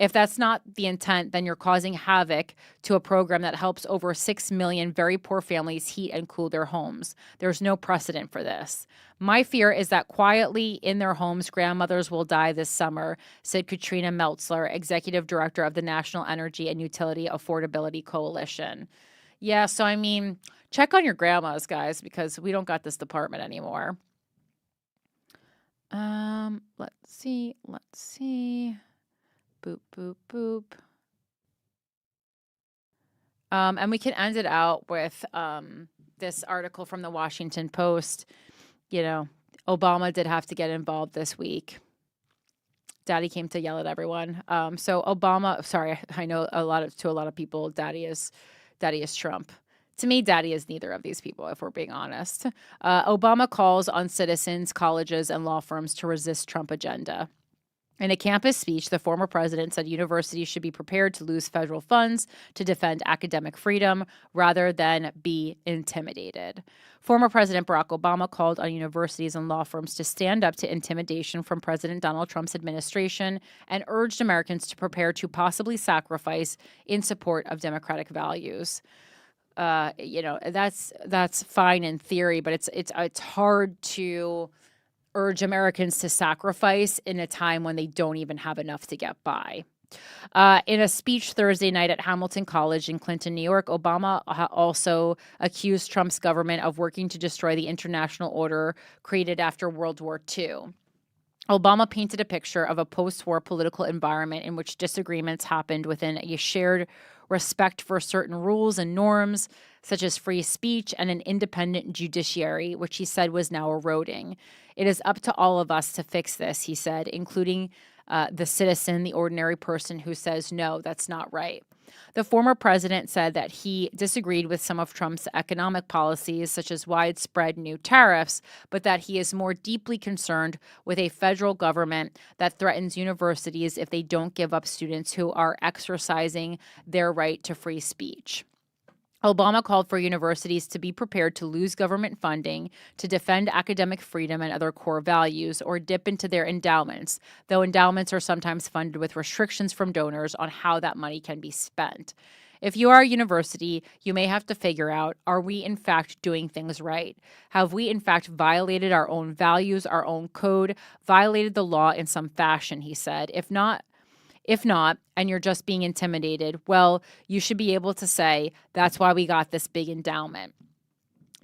If that's not the intent, then you're causing havoc to a program that helps over 6 million very poor families heat and cool their homes. There's no precedent for this. My fear is that quietly in their homes, grandmothers will die this summer, said Katrina Meltzler, executive director of the National Energy and Utility Affordability Coalition. Yeah, so check on your grandmas, guys, because we don't got this department anymore. Let's see. Boop, boop, boop. And we can end it out with this article from the Washington Post. Obama did have to get involved this week. Daddy came to yell at everyone. So Obama, sorry, I know to a lot of people, Daddy is Trump. To me, Daddy is neither of these people, if we're being honest. Obama calls on citizens, colleges, and law firms to resist Trump agenda. In a campus speech, the former president said universities should be prepared to lose federal funds to defend academic freedom rather than be intimidated. Former President Barack Obama called on universities and law firms to stand up to intimidation from President Donald Trump's administration and urged Americans to prepare to possibly sacrifice in support of democratic values. That's fine in theory, but it's hard to urge Americans to sacrifice in a time when they don't even have enough to get by. In a speech Thursday night at Hamilton College in Clinton, New York, Obama also accused Trump's government of working to destroy the international order created after World War II. Obama painted a picture of a post-war political environment in which disagreements happened within a shared respect for certain rules and norms, such as free speech and an independent judiciary, which he said was now eroding. It is up to all of us to fix this, he said, including the citizen, the ordinary person who says, no, that's not right. The former president said that he disagreed with some of Trump's economic policies, such as widespread new tariffs, but that he is more deeply concerned with a federal government that threatens universities if they don't give up students who are exercising their right to free speech. Obama called for universities to be prepared to lose government funding to defend academic freedom and other core values or dip into their endowments, though endowments are sometimes funded with restrictions from donors on how that money can be spent. If you are a university, you may have to figure out, are we in fact doing things right? Have we in fact violated our own values, our own code, violated the law in some fashion, he said. If not, and you're just being intimidated, well, you should be able to say, that's why we got this big endowment.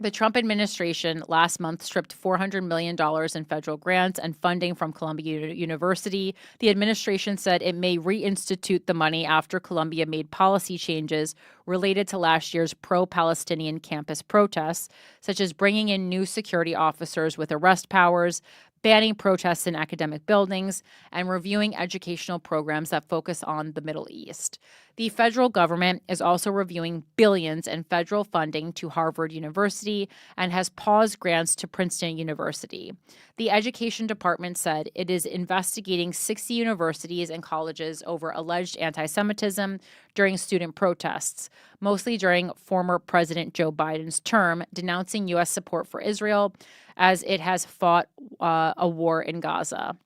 The Trump administration last month stripped $400 million in federal grants and funding from Columbia University. The administration said it may reinstitute the money after Columbia made policy changes related to last year's pro-Palestinian campus protests, such as bringing in new security officers with arrest powers, banning protests in academic buildings, and reviewing educational programs that focus on the Middle East. The federal government is also reviewing billions in federal funding to Harvard University and has paused grants to Princeton University. The Education Department said it is investigating 60 universities and colleges over alleged anti-Semitism during student protests, mostly during former President Joe Biden's term, denouncing U.S. support for Israel as it has fought a war in Gaza.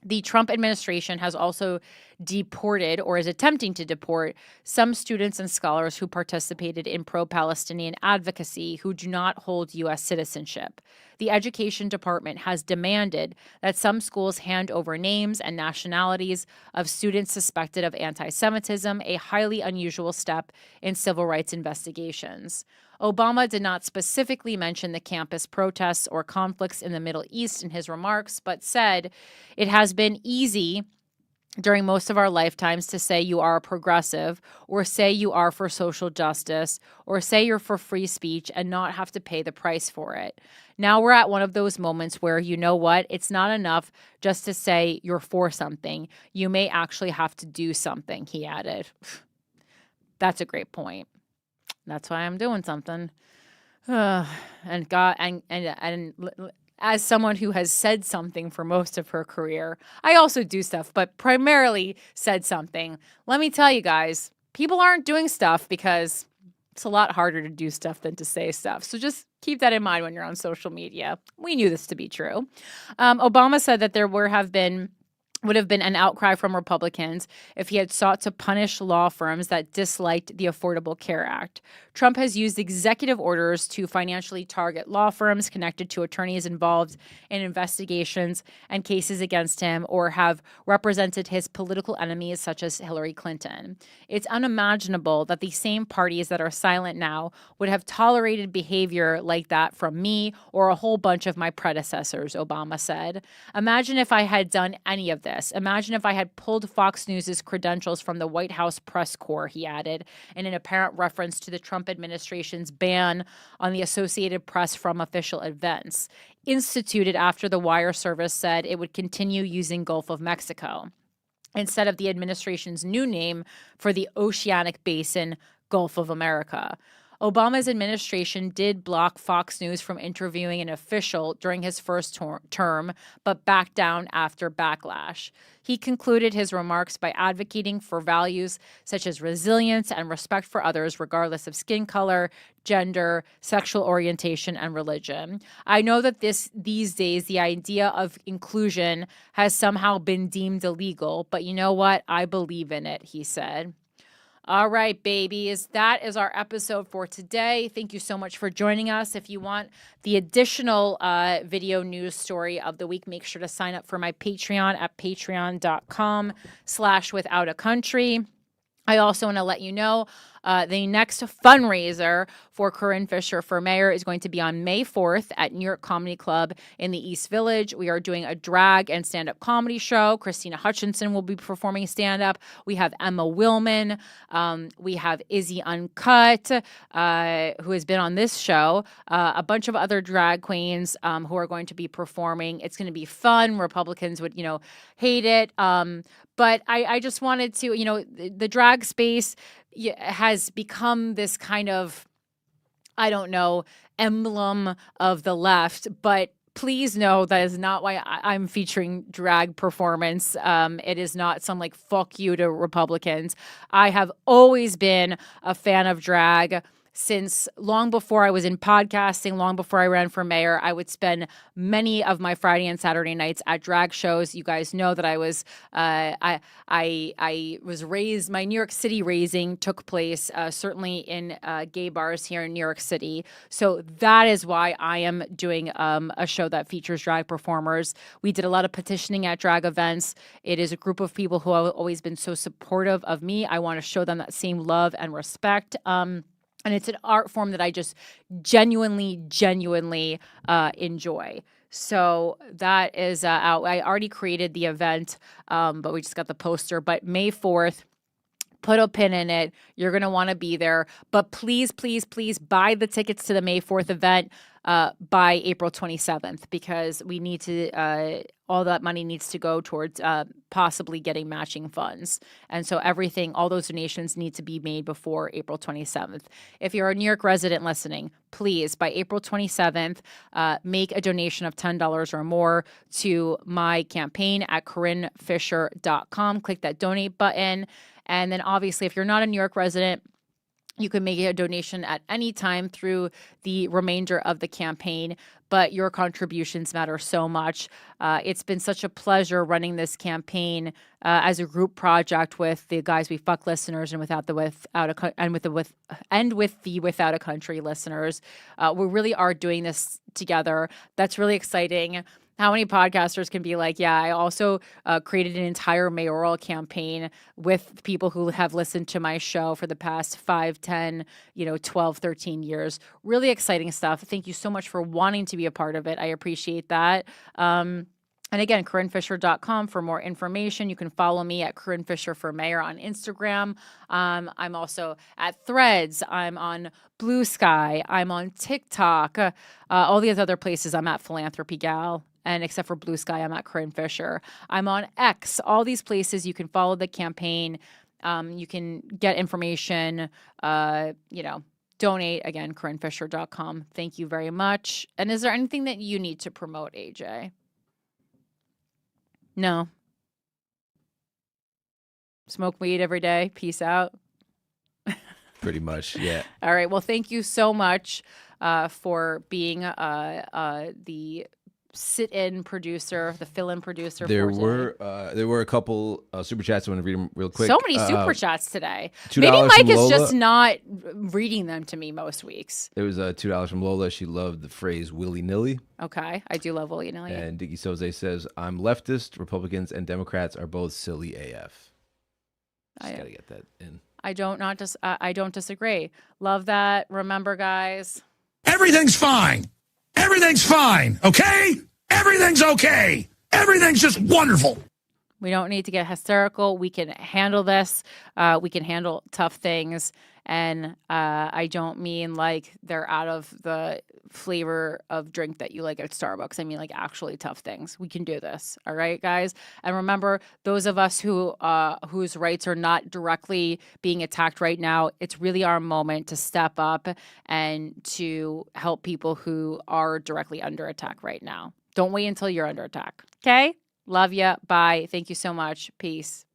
The Trump administration has also deported or is attempting to deport some students and scholars who participated in pro-Palestinian advocacy who do not hold U.S. citizenship. The Education Department has demanded that some schools hand over names and nationalities of students suspected of anti-Semitism, a highly unusual step in civil rights investigations. Obama did not specifically mention the campus protests or conflicts in the Middle East in his remarks, but said it has been easy during most of our lifetimes to say you are a progressive or say you are for social justice or say you're for free speech and not have to pay the price for it. Now we're at one of those moments where, you know what, it's not enough just to say you're for something. You may actually have to do something, he added. That's a great point. That's why I'm doing something. And God, and as someone who has said something for most of her career, I also do stuff, but primarily said something. Let me tell you guys, people aren't doing stuff because it's a lot harder to do stuff than to say stuff. So just keep that in mind when you're on social media. We knew this to be true. Obama said that there would have been an outcry from Republicans if he had sought to punish law firms that disliked the Affordable Care Act. Trump has used executive orders to financially target law firms connected to attorneys involved in investigations and cases against him or have represented his political enemies such as Hillary Clinton. It's unimaginable that the same parties that are silent now would have tolerated behavior like that from me or a whole bunch of my predecessors, Obama said. Imagine if I had done any of this. Imagine if I had pulled Fox News' credentials from the White House press corps, he added, in an apparent reference to the Trump administration's ban on the Associated Press from official events, instituted after the wire service said it would continue using Gulf of Mexico instead of the administration's new name for the Oceanic Basin, Gulf of America. Obama's administration did block Fox News from interviewing an official during his first term, but backed down after backlash. He concluded his remarks by advocating for values such as resilience and respect for others, regardless of skin color, gender, sexual orientation, and religion. I know that these days, the idea of inclusion has somehow been deemed illegal, but you know what? I believe in it, he said. All right, babies, that is our episode for today. Thank you so much for joining us. If you want the additional video news story of the week, make sure to sign up for my Patreon at patreon.com/withoutacountry. I also want to let you know the next fundraiser for Corinne Fisher for mayor is going to be on May 4th at New York Comedy Club in the East Village. We are doing a drag and stand-up comedy show. Christina Hutchinson will be performing stand-up. We have Emma Willman. We have Izzy Uncut, who has been on this show. A bunch of other drag queens who are going to be performing. It's going to be fun. Republicans would, hate it. But I just wanted to, the drag space has become this kind of, emblem of the left. But please know that is not why I'm featuring drag performance. It is not some fuck you to Republicans. I have always been a fan of drag. Since long before I was in podcasting, long before I ran for mayor, I would spend many of my Friday and Saturday nights at drag shows. You guys know that I was raised. My New York City raising took place certainly in gay bars here in New York City. So that is why I am doing a show that features drag performers. We did a lot of petitioning at drag events. It is a group of people who have always been so supportive of me. I want to show them that same love and respect. And it's an art form that I just genuinely enjoy. So that is out. I already created the event, but we just got the poster. But May 4th, put a pin in it. You're going to want to be there. But please, please, please buy the tickets to the May 4th event by April 27th, because we need to, all that money needs to go towards possibly getting matching funds. And so all those donations need to be made before April 27th. If you're a New York resident listening, please, by April 27th, make a donation of $10 or more to my campaign at CorinneFisher.com. Click that donate button. And then obviously, if you're not a New York resident, you can make a donation at any time through the remainder of the campaign, but your contributions matter so much. It's been such a pleasure running this campaign as a group project with the Guys We Fuck listeners and with the Without a Country listeners. We really are doing this together. That's really exciting. How many podcasters can be like, yeah, I also created an entire mayoral campaign with people who have listened to my show for the past 5, 10, 12, 13 years. Really exciting stuff. Thank you so much for wanting to be a part of it. I appreciate that. And again, CorinneFisher.com for more information. You can follow me at Corinne Fisher for Mayor on Instagram. I'm also at Threads. I'm on Blue Sky. I'm on TikTok. All these other places I'm at Philanthropy Gal. And except for Blue Sky, I'm at Corinne Fisher. I'm on X. All these places you can follow the campaign. You can get information, donate. Again, CorinneFisher.com. Thank you very much. And is there anything that you need to promote, AJ? No. Smoke weed every day. Peace out. Pretty much, yeah. All right. Well, thank you so much for being the sit-in producer, the fill-in producer. There were a couple super chats. I want to read them real quick. So many super chats today. Maybe Mike is just not reading them to me most weeks. There was $2 from Lola. She loved the phrase willy-nilly. Okay, I do love willy-nilly. And Diggy Soze says, I'm leftist. Republicans and Democrats are both silly AF. Just got to get that in. I don't disagree. Love that. Remember, guys. Everything's fine. Everything's fine, okay? Everything's okay. Everything's just wonderful. We don't need to get hysterical. We can handle this. We can handle tough things. And I don't mean like they're out of the flavor of drink that you like at Starbucks. I mean like actually tough things. We can do this. All right, guys? And remember, those of us who whose rights are not directly being attacked right now, it's really our moment to step up and to help people who are directly under attack right now. Don't wait until you're under attack. Okay? Love ya. Bye. Thank you so much. Peace.